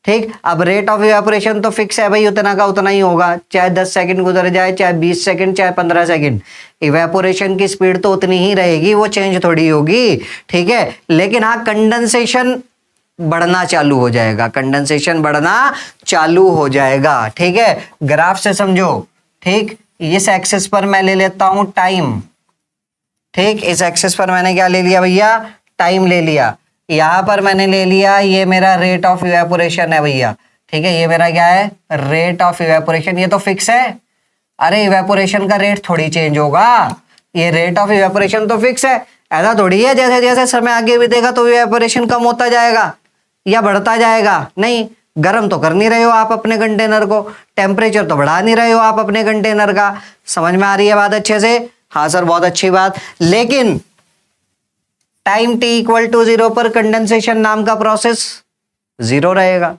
ठीक, अब रेट ऑफ इवेपोरेशन तो फिक्स है भाई, उतना का उतना ही होगा, चाहे 10 सेकंड गुजर जाए, चाहे 20 सेकंड, चाहे 15 सेकंड, इवेपोरेशन की स्पीड तो उतनी ही रहेगी, वो चेंज थोड़ी होगी। ठीक है, लेकिन हाँ कंडेंसेशन बढ़ना चालू हो जाएगा, कंडेंसेशन बढ़ना चालू हो जाएगा। ठीक है, ग्राफ से समझो। ठीक, इस एक्सिस पर मैं ले लेता हूं टाइम। ठीक, इस एक्सिस पर मैंने क्या ले लिया भैया? टाइम ले लिया। यहां पर मैंने ले लिया, ये मेरा रेट ऑफ इवेपोरेशन है भैया। ठीक है, ये मेरा क्या है? Rate of evaporation. ये तो फिक्स है, अरे इवेपोरेशन का रेट थोड़ी चेंज होगा, ये रेट ऑफ इवेपोरेशन तो फिक्स है। ऐसा थोड़ी है जैसे जैसे समय आगे बीतेगा तो इवेपोरेशन कम होता जाएगा या बढ़ता जाएगा। नहीं, गर्म तो कर नहीं रहे हो आप अपने कंटेनर को, टेम्परेचर तो बढ़ा नहीं रहे हो आप अपने कंटेनर का। समझ में आ रही है बात अच्छे से? हाँ सर, बहुत अच्छी बात। लेकिन टाइम t इक्वल टू 0 पर कंडेंसेशन नाम का प्रोसेस 0 रहेगा।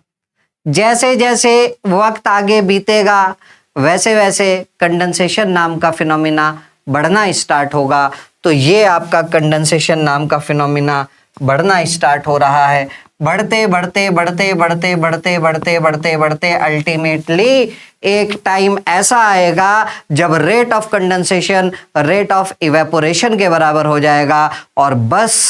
जैसे जैसे वक्त आगे बीतेगा वैसे वैसे कंडेंसेशन नाम का फिनोमिना बढ़ना स्टार्ट होगा। तो ये आपका कंडेंसेशन नाम का फिनोमिना बढ़ना स्टार्ट हो रहा है। बढ़ते बढ़ते बढ़ते बढ़ते बढ़ते बढ़ते बढ़ते बढ़ते अल्टीमेटली एक टाइम ऐसा आएगा जब rate of condensation rate of evaporation के बराबर हो जाएगा। और बस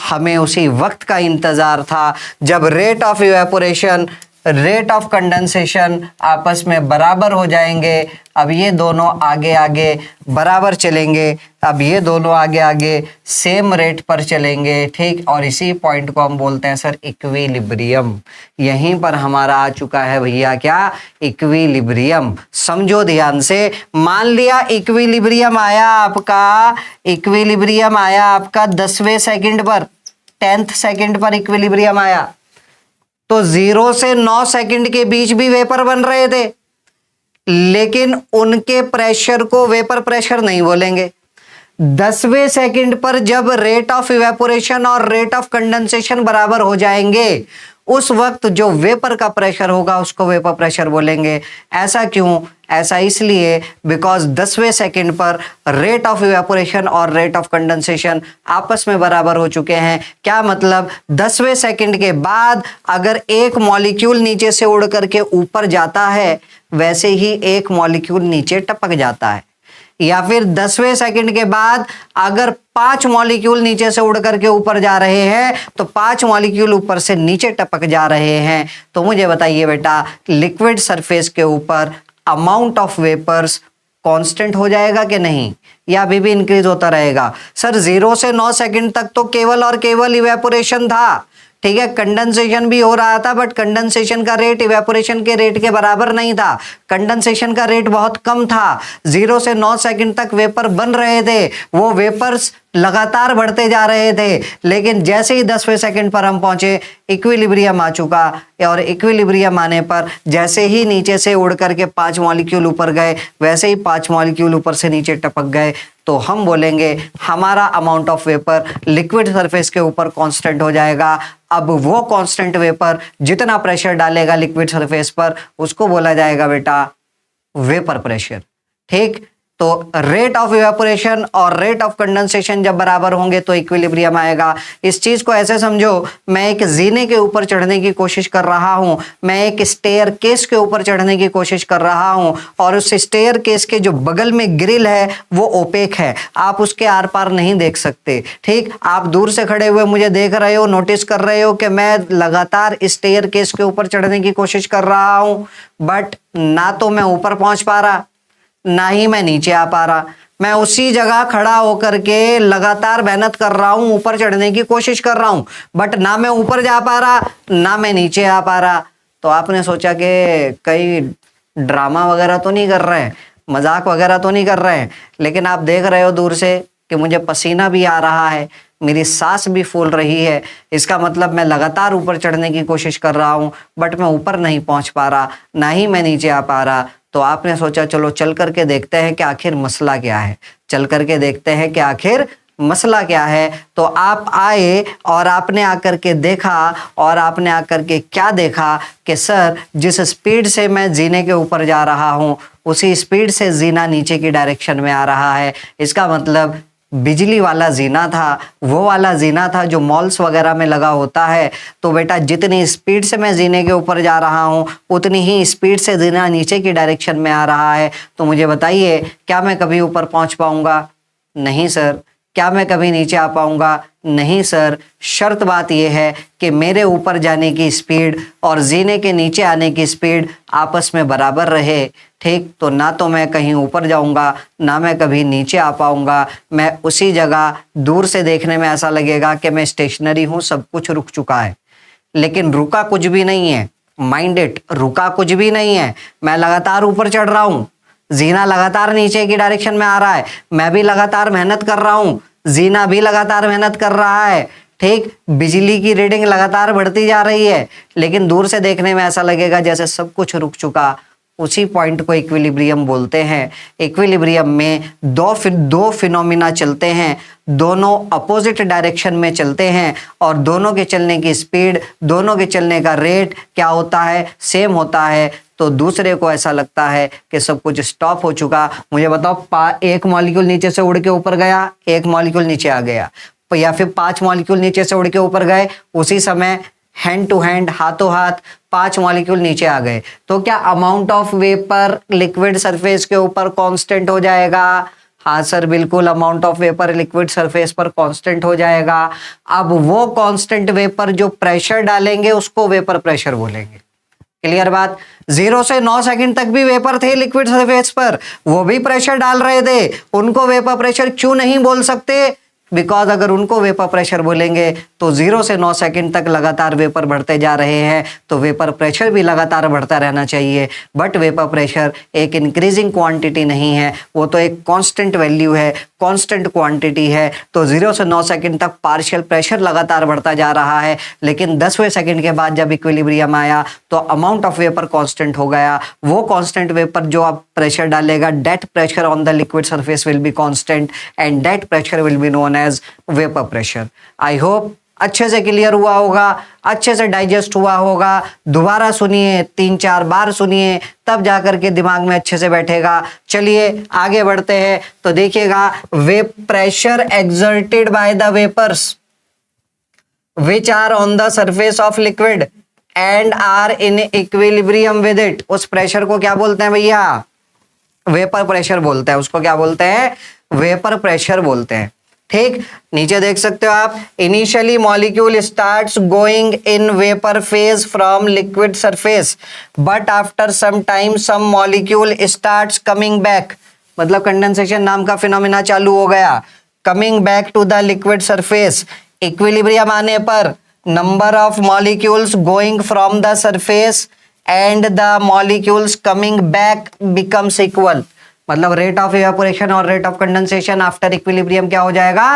हमें उसी वक्त का इंतजार था जब rate of evaporation rate of condensation आपस में बराबर हो जाएंगे। अब ये दोनों आगे आगे बराबर चलेंगे, अब ये दोनों आगे आगे सेम रेट पर चलेंगे। ठीक, और इसी पॉइंट को हम बोलते हैं सर इक्विलिब्रियम। यहीं पर हमारा आ चुका है भैया क्या? इक्विलिब्रियम। समझो ध्यान से, मान लिया इक्विलिब्रियम आया आपका, इक्विलिब्रियम आया आपका 10वें सेकंड पर, 10th सेकंड पर इक्विलिब्रियम आया, तो 0 से 9 सेकंड के बीच भी वेपर बन रहे थे, लेकिन उनके प्रेशर को वेपर प्रेशर नहीं बोलेंगे। 10वें सेकंड पर जब रेट ऑफ इवेपोरेशन और रेट ऑफ कंडेंसेशन बराबर हो जाएंगे, उस वक्त जो वेपर का प्रेशर होगा उसको वेपर प्रेशर बोलेंगे। ऐसा क्यों? ऐसा इसलिए बिकॉज 10वें सेकंड पर रेट ऑफ इवेपोरेशन और रेट ऑफ कंडेंसेशन आपस में बराबर हो चुके हैं। क्या मतलब? 10वें सेकंड के बाद अगर एक मॉलिक्यूल नीचे से उड़ करके ऊपर जाता है, वैसे ही एक मॉलिक्यूल नीचे टपक जाता है। या फिर 10वें सेकंड के बाद अगर 5 मॉलिक्यूल नीचे से उड़ करके ऊपर जा रहे हैं तो 5 मॉलिक्यूल ऊपर से नीचे टपक जा रहे हैं। तो मुझे बताइए बेटा, लिक्विड सरफेस के ऊपर अमाउंट ऑफ वेपर्स कांस्टेंट हो जाएगा कि नहीं, या अभी भी इंक्रीज होता रहेगा? सर 0 से 9 सेकंड तक तो केवल और केवल इवेपोरेशन था। ठीक है, कंडेंसेशन भी हो रहा था, बट कंडेंसेशन का रेट इवेपोरेशन के रेट के बराबर नहीं था, कंडेंसेशन का रेट बहुत कम था। 0 से 9 सेकंड तक वेपर बन रहे थे, वो वेपर्स लगातार बढ़ते जा रहे थे। लेकिन जैसे ही 10वें सेकंड पर हम पहुंचे, इक्विलिब्रियम आ चुका, और इक्विलिब्रियम आने पर जैसे ही नीचे से उड़ करके 5 मॉलिक्यूल ऊपर गए, वैसे ही 5 मॉलिक्यूल ऊपर से नीचे टपक गए। तो हम बोलेंगे हमारा amount of vapour liquid surface के ऊपर कांस्टेंट हो जाएगा। अब वो कांस्टेंट वेपर जितना प्रेशर डालेगा लिक्विड सरफेस पर, उसको बोला जाएगा बेटा वेपर प्रेशर। ठीक, तो रेट ऑफ इवेपोरेशन और रेट ऑफ कंडेंसेशन जब बराबर होंगे तो इक्विलिब्रियम आएगा। इस चीज को ऐसे समझो, मैं एक जीने के ऊपर चढ़ने की कोशिश कर रहा हूं, मैं एक स्टेयर केस के ऊपर चढ़ने की कोशिश कर रहा हूं और उस स्टेयर केस के जो बगल में ग्रिल है वो ओपेक है, आप उसके आर पार नहीं देख सकते। ठीक, आप दूर से खड़े हुए मुझे देख रहे हो, नोटिस कर रहे हो कि मैं लगातार स्टेयर केस के ऊपर चढ़ने की कोशिश कर रहा हूं, बट ना तो मैं ऊपर पहुंच पा रहा ना ही मैं नीचे आ पा रहा। मैं उसी जगह खड़ा होकर के लगातार मेहनत कर रहा हूं, ऊपर चढ़ने की कोशिश कर रहा हूं, बट ना मैं ऊपर जा पा रहा ना मैं नीचे आ पा रहा। तो आपने सोचा कि कई ड्रामा वगैरह तो नहीं कर रहे हैं, मजाक वगैरह तो नहीं कर रहे हैं, लेकिन आप देख रहे हो दूर से कि मुझे पसीना भी आ रहा है, मेरी सांस भी फूल रही है। इसका मतलब मैं लगातार ऊपर चढ़ने की कोशिश कर रहा हूं, बट मैं ऊपर नहीं पहुंच पा रहा ना ही मैं नीचे आ पा रहा। तो आपने सोचा चलो चल करके देखते हैं कि आखिर मसला क्या है, चल करके देखते हैं कि आखिर मसला क्या है। तो आप आए और आपने आकर के देखा, और आपने आकर के क्या देखा कि सर जिस स्पीड से मैं जीने के ऊपर जा रहा हूं उसी स्पीड से जीना नीचे की डायरेक्शन में आ रहा है। इसका मतलब बिजली वाला जीना था, वो वाला जीना था जो मॉल्स वगैरह में लगा होता है। तो बेटा जितनी स्पीड से मैं जीने के ऊपर जा रहा हूँ उतनी ही स्पीड से जीना नीचे की डायरेक्शन में आ रहा है। तो मुझे बताइए, क्या मैं कभी ऊपर पहुँच पाऊँगा? नहीं सर। क्या मैं कभी नीचे आ पाऊँगा? नहीं सर। शर्त बात यह है कि मेरे ऊपर जाने की स्पीड और जीने के नीचे आने की स्पीड आपस में बराबर रहे। ठीक, तो ना तो मैं कहीं ऊपर जाऊंगा ना मैं कभी नीचे आ पाऊंगा। मैं उसी जगह, दूर से देखने में ऐसा लगेगा कि मैं स्टेशनरी हूं, सब कुछ रुक चुका है, लेकिन रुका कुछ भी नहीं है। माइंड इट, रुका कुछ भी नहीं है। मैं लगातार ऊपर चढ़ रहा हूं, जीना लगातार नीचे की डायरेक्शन में आ रहा है, मैं भी लगातार मेहनत कर रहा हूं, जीना भी लगातार मेहनत कर रहा है। ठीक, बिजली की रीडिंग लगातार बढ़ती जा रही है, लेकिन दूर से देखने में ऐसा लगेगा जैसे सब कुछ रुक चुका। उसी पॉइंट को इक्विलिब्रियम बोलते हैं। इक्विलिब्रियम में दो फिनोमिना चलते हैं, दोनों अपोजिट डायरेक्शन में चलते हैं और दोनों के चलने की स्पीड, दोनों के चलने का रेट क्या होता है? सेम होता है। तो दूसरे को ऐसा लगता है कि सब कुछ स्टॉप हो चुका। मुझे बताओ, एक मॉलिक्यूल नीचे से उड़ के ऊपर गया, एक मॉलिक्यूल नीचे आ गया, या फिर 5 मॉलिक्यूल नीचे से उड़ के ऊपर गए, उसी समय हैंड टू हैंड, हाथों हाथ 5 मॉलिक्यूल नीचे आ गए, तो क्या amount of vapour liquid surface के ऊपर कांस्टेंट हो जाएगा? हाँ सर, बिल्कुल, amount of vapour liquid surface पर कांस्टेंट हो जाएगा। अब वो कांस्टेंट वेपर जो प्रेशर डालेंगे उसको वेपर प्रेशर बोलेंगे। क्लियर बात? 0 से 9 सेकंड तक भी वेपर थे लिक्विड सरफेस पर, वो भी प्रेशर डाल रहे थे, उनको वेपर प्रेशर क्यों नहीं बोल सकते? बिकॉज अगर उनको वेपर प्रेशर बोलेंगे तो 0 से 9 सेकंड तक लगातार वेपर बढ़ते जा रहे हैं, तो वेपर प्रेशर भी लगातार बढ़ता रहना चाहिए। बट वेपर प्रेशर एक इंक्रीजिंग क्वांटिटी नहीं है, वो तो एक कांस्टेंट वैल्यू है, कांस्टेंट क्वांटिटी है। तो 0 से 9 सेकंड तक पार्शियल प्रेशर लगातार बढ़ता जा रहा है, लेकिन 10वें सेकंड के बाद जब इक्विलिब्रियम आया तो अमाउंट ऑफ वेपर कांस्टेंट हो गया। वो कांस्टेंट वेपर जो आप प्रेशर डालेगा, that pressure on the liquid surface will be constant and that pressure will be known as vapour pressure. I hope अच्छे से क्लियर हुआ होगा, अच्छे से डाइजेस्ट हुआ होगा। दोबारा सुनिए, 3-4 बार सुनिए, तब जाकर के दिमाग में अच्छे से बैठेगा। चलिए आगे बढ़ते हैं। तो देखिएगा, वे pressure exerted by the vapours which are on the surface of liquid and are in equilibrium with it, उस प्रेशर को क्या बोलते हैं भैया? वेपर प्रेशर बोलते हैं। उसको क्या बोलते हैं? वेपर प्रेशर बोलते हैं। ठीक, नीचे देख सकते हो आप, initially molecule starts going in vapour phase from liquid surface but after some time some molecule starts coming back, मतलब कंडेंसेशन नाम का फिनोमिना चालू हो गया, coming back to the liquid surface. Equilibrium आने पर number of molecules going from the surface and the molecules coming back becomes equal, मतलब rate of evaporation और rate of condensation after equilibrium क्या हो जाएगा?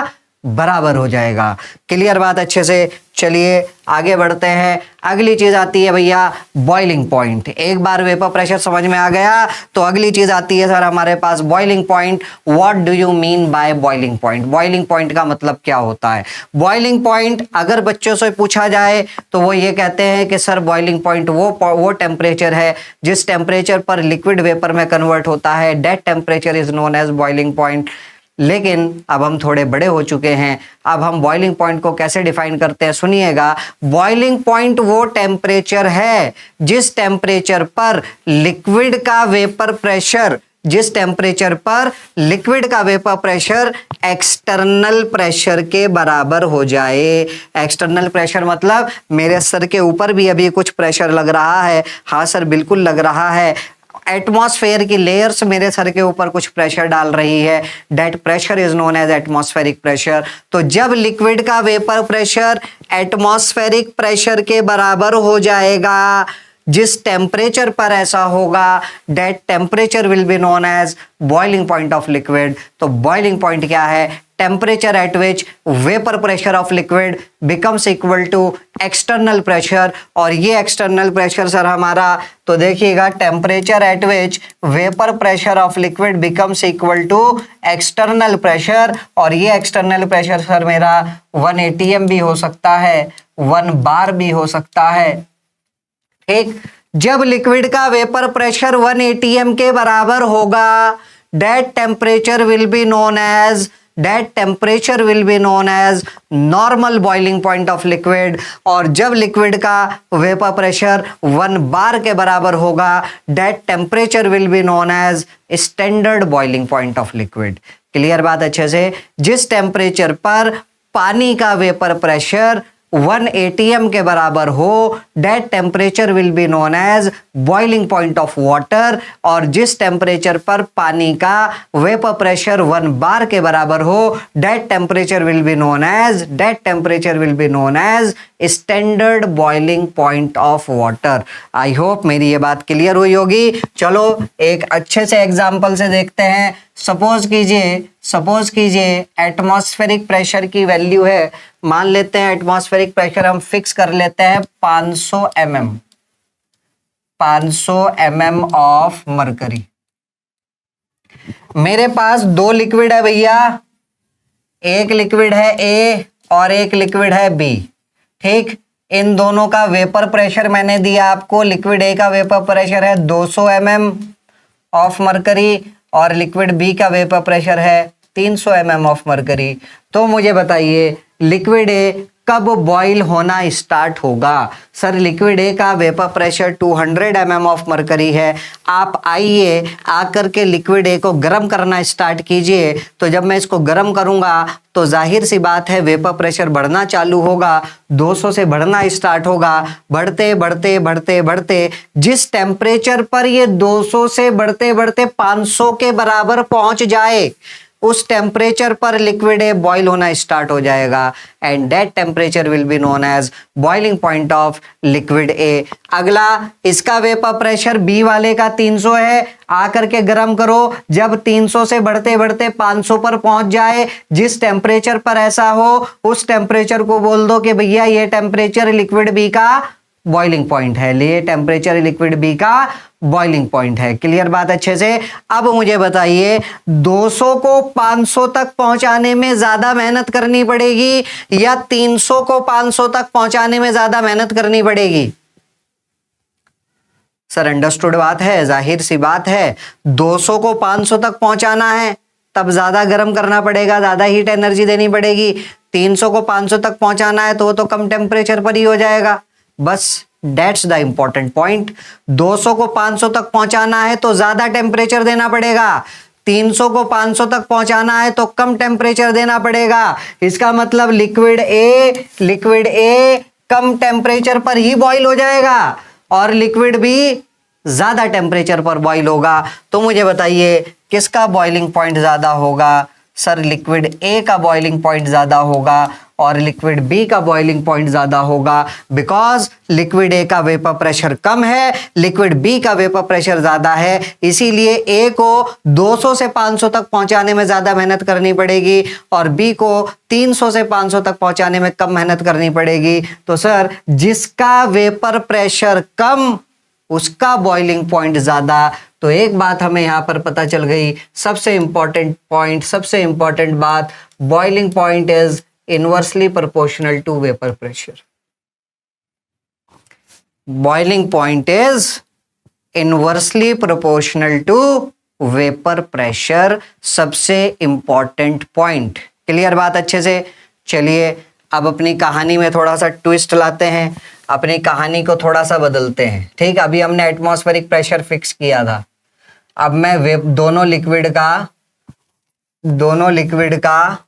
बराबर हो जाएगा। क्लियर बात अच्छे से? चलिए आगे बढ़ते हैं। अगली चीज आती है भैया बॉइलिंग पॉइंट। एक बार वेपर प्रेशर समझ में आ गया तो अगली चीज आती है सर हमारे पास boiling point. What do you mean by boiling point? Boiling point का मतलब क्या होता है? बॉइलिंग पॉइंट अगर बच्चों से पूछा जाए तो वो ये कहते हैं कि सर बॉइलिंग पॉइंट वो टेम्परेचर है जिस टेम्परेचर पर लिक्विड वेपर में कन्वर्ट होता है, that temperature is known as boiling point. लेकिन अब हम थोड़े बड़े हो चुके हैं, अब हम बॉइलिंग पॉइंट को कैसे डिफाइन करते हैं सुनिएगा। बॉइलिंग पॉइंट वो टेम्परेचर है जिस टेम्परेचर पर लिक्विड का वेपर प्रेशर एक्सटर्नल प्रेशर के बराबर हो जाए। एक्सटर्नल प्रेशर मतलब मेरे सर के ऊपर भी अभी कुछ प्रेशर लग रहा है। हाँ सर बिल्कुल लग रहा है। एटमॉस्फेयर की लेयर्स मेरे सर के ऊपर कुछ प्रेशर डाल रही है, that pressure is known as atmospheric pressure. तो जब लिक्विड का वेपर प्रेशर एटमॉस्फेरिक प्रेशर के बराबर हो जाएगा, जिस टेम्परेचर पर ऐसा होगा, that temperature will be known as boiling point of liquid. तो बॉइलिंग पॉइंट क्या है? Temperature at which vapour pressure of liquid becomes equal to external pressure. और ये एक्सटर्नल प्रेशर सर हमारा, तो देखिएगा temperature at which vapour pressure of liquid becomes equal to external pressure. और ये एक्सटर्नल प्रेशर सर मेरा 1 atm भी हो सकता है, 1 bar भी हो सकता है। ठीक, जब लिक्विड का वेपर प्रेशर 1 atm के बराबर होगा, that temperature will be known as normal boiling point of liquid. और जब लिक्विड का वेपर प्रेशर 1 bar के बराबर होगा, that temperature will be known as standard boiling point of liquid. Clear बात अच्छे से? जिस टेम्परेचर पर पानी का वेपर प्रेशर 1 atm के बराबर हो, that temperature will be known as boiling point of water. और जिस टेम्परेचर पर पानी का वेपर प्रेशर 1 bar के बराबर हो, that temperature will be known as standard boiling point of water. I hope मेरी ये बात क्लियर हुई होगी। चलो एक अच्छे से एग्जाम्पल से देखते हैं। सपोज कीजिए एटमॉस्फेरिक प्रेशर की वैल्यू है, मान लेते हैं एटमॉस्फेरिक प्रेशर हम फिक्स कर लेते हैं 500 mm ऑफ मरकरी। मेरे पास 2 लिक्विड है भैया, एक लिक्विड है A और एक लिक्विड है B। ठीक, इन दोनों का वेपर प्रेशर मैंने दिया आपको। लिक्विड A का वेपर प्रेशर है 200 mm ऑफ मरकरी और लिक्विड B का वेपर प्रेशर है 300 mm ऑफ मरकरी। तो मुझे बताइए लिक्विड A कब बॉईल होना स्टार्ट होगा? सर लिक्विड A का vapour pressure 200 mm of mercury है। आप आइए आकर के लिक्विड A को गर्म करना स्टार्ट कीजिए। तो जब मैं इसको गर्म करूंगा तो जाहिर सी बात है वेपर प्रेशर बढ़ना चालू होगा, 200 से बढ़ना स्टार्ट होगा। बढ़ते बढ़ते बढ़ते बढ़ते जिस टेम्परेचर पर ये 200 से बढ़ते बढ़ते 500 के बराबर पहुंच जाए, उस टेम्परेचर पर लिक्विड A बॉईल होना स्टार्ट हो जाएगा and that temperature will be known as boiling point of liquid A। अगला, इसका वेपर प्रेशर B वाले का 300 है, आकर के गर्म करो। जब 300 से बढ़ते बढ़ते 500 पर पहुंच जाए, जिस टेम्परेचर पर ऐसा हो उस टेम्परेचर को बोल दो कि भैया ये टेम्परेचर लिक्विड B का बॉइलिंग पॉइंट है, ये टेम्परेचर लिक्विड B का बॉइलिंग पॉइंट है। क्लियर बात अच्छे से? अब मुझे बताइए 200 को 500 तक पहुंचाने में ज्यादा मेहनत करनी पड़ेगी या 300 को 500 तक पहुंचाने में ज्यादा मेहनत करनी पड़ेगी? सर अंडरस्टूड बात है, जाहिर सी बात है 200 को 500 तक पहुंचाना है तब ज्यादा गर्म करना पड़ेगा, ज्यादा हीट एनर्जी देनी पड़ेगी। 300 को 500 तक पहुंचाना है तो वो तो कम टेम्परेचर पर ही हो जाएगा। बस दैट्स द इंपॉर्टेंट पॉइंट। 200 को 500 तक पहुंचाना है तो ज्यादा टेम्परेचर देना पड़ेगा, 300 को 500 तक पहुंचाना है तो कम टेम्परेचर देना पड़ेगा। इसका मतलब लिक्विड A कम टेम्परेचर पर ही बॉईल हो जाएगा और लिक्विड B ज्यादा टेम्परेचर पर बॉईल होगा। तो मुझे बताइए किसका बॉइलिंग पॉइंट ज्यादा होगा? सर लिक्विड ए का बॉइलिंग पॉइंट ज़्यादा होगा और लिक्विड बी का बॉइलिंग पॉइंट ज़्यादा होगा, बिकॉज लिक्विड ए का वेपर प्रेशर कम है, लिक्विड बी का वेपर प्रेशर ज़्यादा है, इसीलिए ए को 200 से 500 तक पहुंचाने में ज़्यादा मेहनत करनी पड़ेगी और बी को 300 से 500 तक पहुंचाने में कम मेहनत करनी पड़ेगी। तो सर जिसका वेपर प्रेशर कम उसका बॉइलिंग पॉइंट ज़्यादा। तो एक बात हमें यहाँ पर पता चल गई, सबसे इंपॉर्टेंट पॉइंट, सबसे इंपॉर्टेंट बात, boiling point is inversely proportional to vapour pressure. Boiling point is inversely proportional to vapour pressure, सबसे इंपॉर्टेंट पॉइंट। क्लियर बात अच्छे से? चलिए अब अपनी कहानी में थोड़ा सा ट्विस्ट लाते हैं, अपनी कहानी को थोड़ा सा बदलते हैं। ठीक, अभी हमने एटमॉस्फेरिक प्रेशर फिक्स किया था, अब मैं दोनों लिक्विड का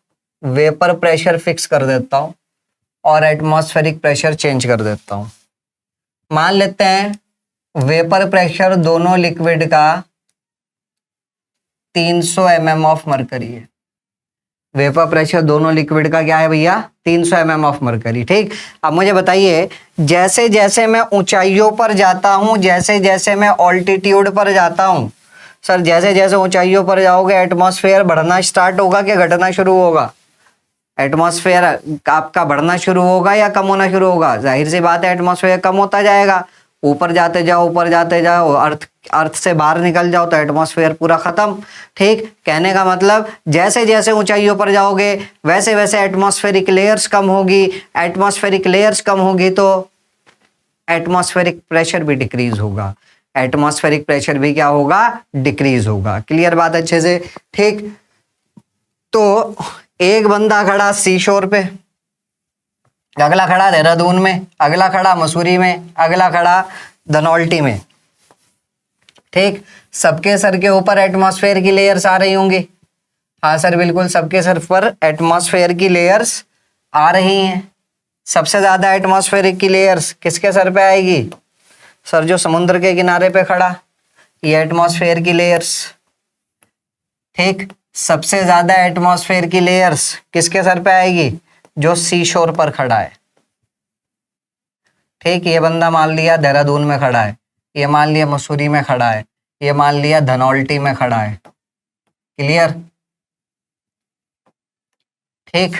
वेपर प्रेशर फिक्स कर देता हूं और एटमॉस्फेरिक प्रेशर चेंज कर देता हूं। मान लेते हैं वेपर प्रेशर दोनों लिक्विड का 300 mm ऑफ मरकरी है। वेपर प्रेशर दोनों लिक्विड का क्या है भैया? 300 mm ऑफ मरकरी। ठीक, अब मुझे बताइए, जैसे जैसे मैं ऊंचाइयों पर जाता हूं, जैसे जैसे मैं ऑल्टीट्यूड पर जाता हूं, सर जैसे जैसे ऊंचाइयों पर जाओगे एटमॉस्फेयर बढ़ना स्टार्ट होगा कि घटना शुरू होगा? एटमॉस्फेयर आपका बढ़ना शुरू होगा या कम होना शुरू होगा? जाहिर सी बात है एटमॉस्फेयर कम होता जाएगा। ऊपर जाते जाओ, ऊपर जाते जाओ, अर्थ से बाहर निकल जाओ तो एटमॉस्फेयर पूरा खत्म। ठीक, कहने का मतलब जैसे जैसे ऊंचाइयों पर जाओगे वैसे वैसे एटमॉस्फेरिक लेयर्स कम होगी, एटमॉस्फेरिक लेयर्स कम होगी तो एटमॉस्फेरिक प्रेशर भी डिक्रीज होगा, एटमॉस्फेरिक प्रेशर भी क्या होगा? डिक्रीज होगा। क्लियर बात अच्छे से? ठीक, तो एक बंदा खड़ा सी शोर पे, अगला खड़ा देहरादून में, अगला खड़ा मसूरी में, अगला खड़ा धनौल्टी में। ठीक, सबके सर के ऊपर एटमॉस्फेयर की लेयर्स आ रही होंगी। हाँ सर बिल्कुल, सबके सर पर एटमॉस्फेयर की लेयर्स आ रही हैं। सबसे ज्यादा एटमॉस्फेरिक की लेयर्स किसके सर पे आएगी? सर जो समुद्र के किनारे पे खड़ा, ये एटमॉस्फेयर की लेयर्स। ठीक, सबसे ज्यादा एटमॉस्फेयर की लेयर्स किसके सर पे आएगी? जो सी शोर पर खड़ा है। ठीक, ये बंदा मान लिया देहरादून में खड़ा है, ये मान लिया मसूरी में खड़ा है, ये मान लिया धनौल्टी में खड़ा है। क्लियर? ठीक,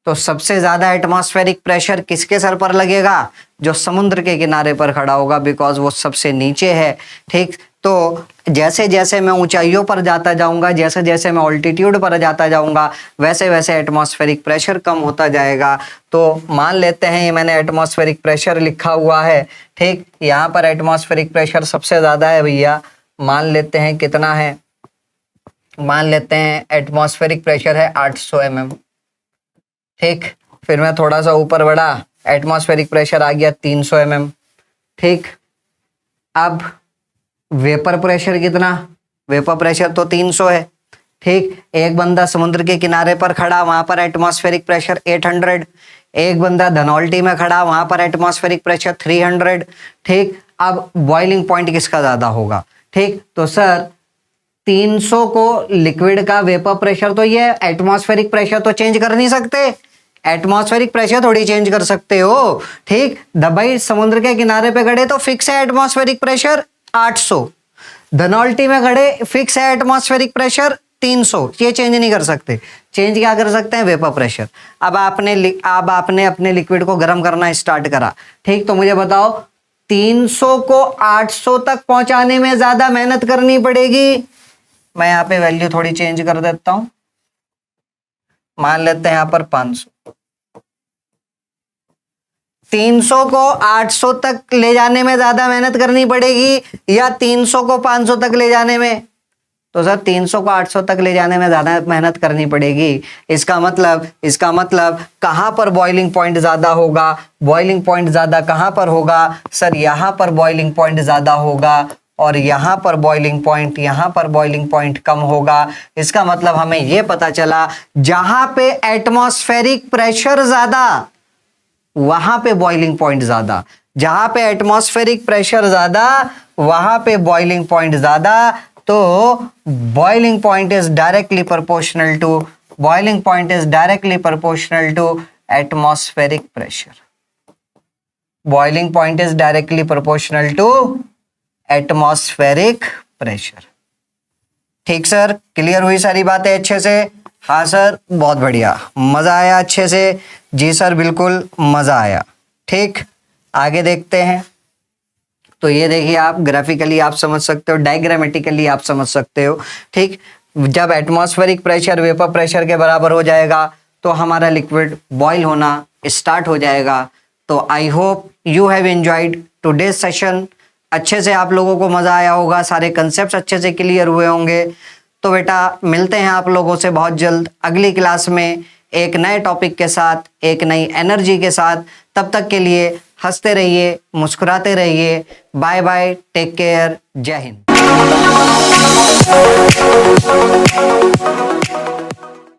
तो सबसे ज्यादा एटमॉस्फेरिक प्रेशर किसके सर पर लगेगा? जो समुद्र के किनारे पर खड़ा होगा, बिकॉज वो सबसे नीचे है। ठीक, तो जैसे जैसे मैं ऊंचाइयों पर जाता जाऊंगा, जैसे जैसे मैं ऑल्टीट्यूड पर जाता जाऊंगा, वैसे वैसे एटमॉस्फेरिक प्रेशर कम होता जाएगा। तो मान लेते हैं ये मैंने एटमॉस्फेरिक प्रेशर लिखा हुआ है। ठीक, यहाँ पर एटमॉस्फेरिक प्रेशर सबसे ज्यादा है भैया, मान लेते हैं कितना है? मान लेते हैं एटमॉस्फेरिक प्रेशर है 800 mm। ठीक, फिर मैं थोड़ा सा ऊपर बढ़ा, एटमॉस्फेरिक प्रेशर आ गया 300 mm। ठीक, अब वेपर प्रेशर कितना? वेपर प्रेशर तो 300 है। ठीक, एक बंदा समुद्र के किनारे पर खड़ा, वहां पर एटमॉस्फेरिक प्रेशर 800। एक बंदा धनौल्टी में खड़ा, वहां पर एटमॉस्फेरिक प्रेशर 300। ठीक, अब बॉइलिंग पॉइंट किसका ज्यादा होगा? ठीक, तो सर 300 को लिक्विड का वेपर प्रेशर, तो ये एटमॉस्फेरिक प्रेशर तो चेंज कर नहीं सकते, एटमॉस्फेरिक प्रेशर थोड़ी चेंज कर सकते हो। ठीक, भाई समुद्र के किनारे पे खड़े तो फिक्स है एटमॉस्फेरिक प्रेशर 800, धनौल्टी में खड़े फिक्स है एटमॉस्फेरिक प्रेशर 300, ये चेंज नहीं कर सकते। चेंज क्या कर सकते हैं? Vapour pressure. अब आपने अपने लिक्विड को गर्म करना स्टार्ट करा। ठीक, तो मुझे बताओ 300 को 800 तक पहुंचाने में ज्यादा मेहनत करनी पड़ेगी। मैं यहाँ पे वैल्यू थोड़ी चेंज कर देता हूं, मान लेते हैं यहाँ पर 500। 300 को 800 तक ले जाने में ज्यादा मेहनत करनी पड़ेगी या 300 को 500 तक ले जाने में? तो सर 300 को 800 तक ले जाने में ज्यादा मेहनत करनी पड़ेगी। इसका मतलब कहां पर बॉइलिंग पॉइंट ज्यादा होगा? बॉइलिंग पॉइंट ज्यादा कहां पर होगा? सर यहां पर बॉइलिंग पॉइंट ज्यादा होगा और यहां पर बॉइलिंग पॉइंट कम होगा। इसका मतलब हमें यह पता चला, जहां पे एटमॉस्फेरिक प्रेशर ज्यादा वहां पे बॉइलिंग पॉइंट ज्यादा, जहां पे एटमॉस्फेरिक प्रेशर ज्यादा वहां पे बॉइलिंग पॉइंट ज्यादा। तो boiling point is directly proportional to boiling point is directly proportional to atmospheric pressure. Boiling point is directly proportional to atmospheric pressure. ठीक सर, क्लियर हुई सारी बातें अच्छे से? हाँ सर, बहुत बढ़िया, मज़ा आया अच्छे से? जी सर, बिल्कुल मज़ा आया। ठीक, आगे देखते हैं। तो ये देखिए, आप ग्राफिकली आप समझ सकते हो, डायग्रामेटिकली आप समझ सकते हो। ठीक, जब एटमॉस्फेरिक प्रेशर वेपर प्रेशर के बराबर हो जाएगा तो हमारा लिक्विड बॉईल होना स्टार्ट हो जाएगा। तो I hope you have enjoyed today's session. अच्छे से आप लोगों को मज़ा आया होगा, सारे कंसेप्ट अच्छे से क्लियर हुए होंगे। तो बेटा मिलते हैं आप लोगों से बहुत जल्द अगली क्लास में एक नए टॉपिक के साथ, एक नई एनर्जी के साथ। तब तक के लिए हंसते रहिए, मुस्कुराते रहिए। बाय बाय, टेक केयर, जय हिंद।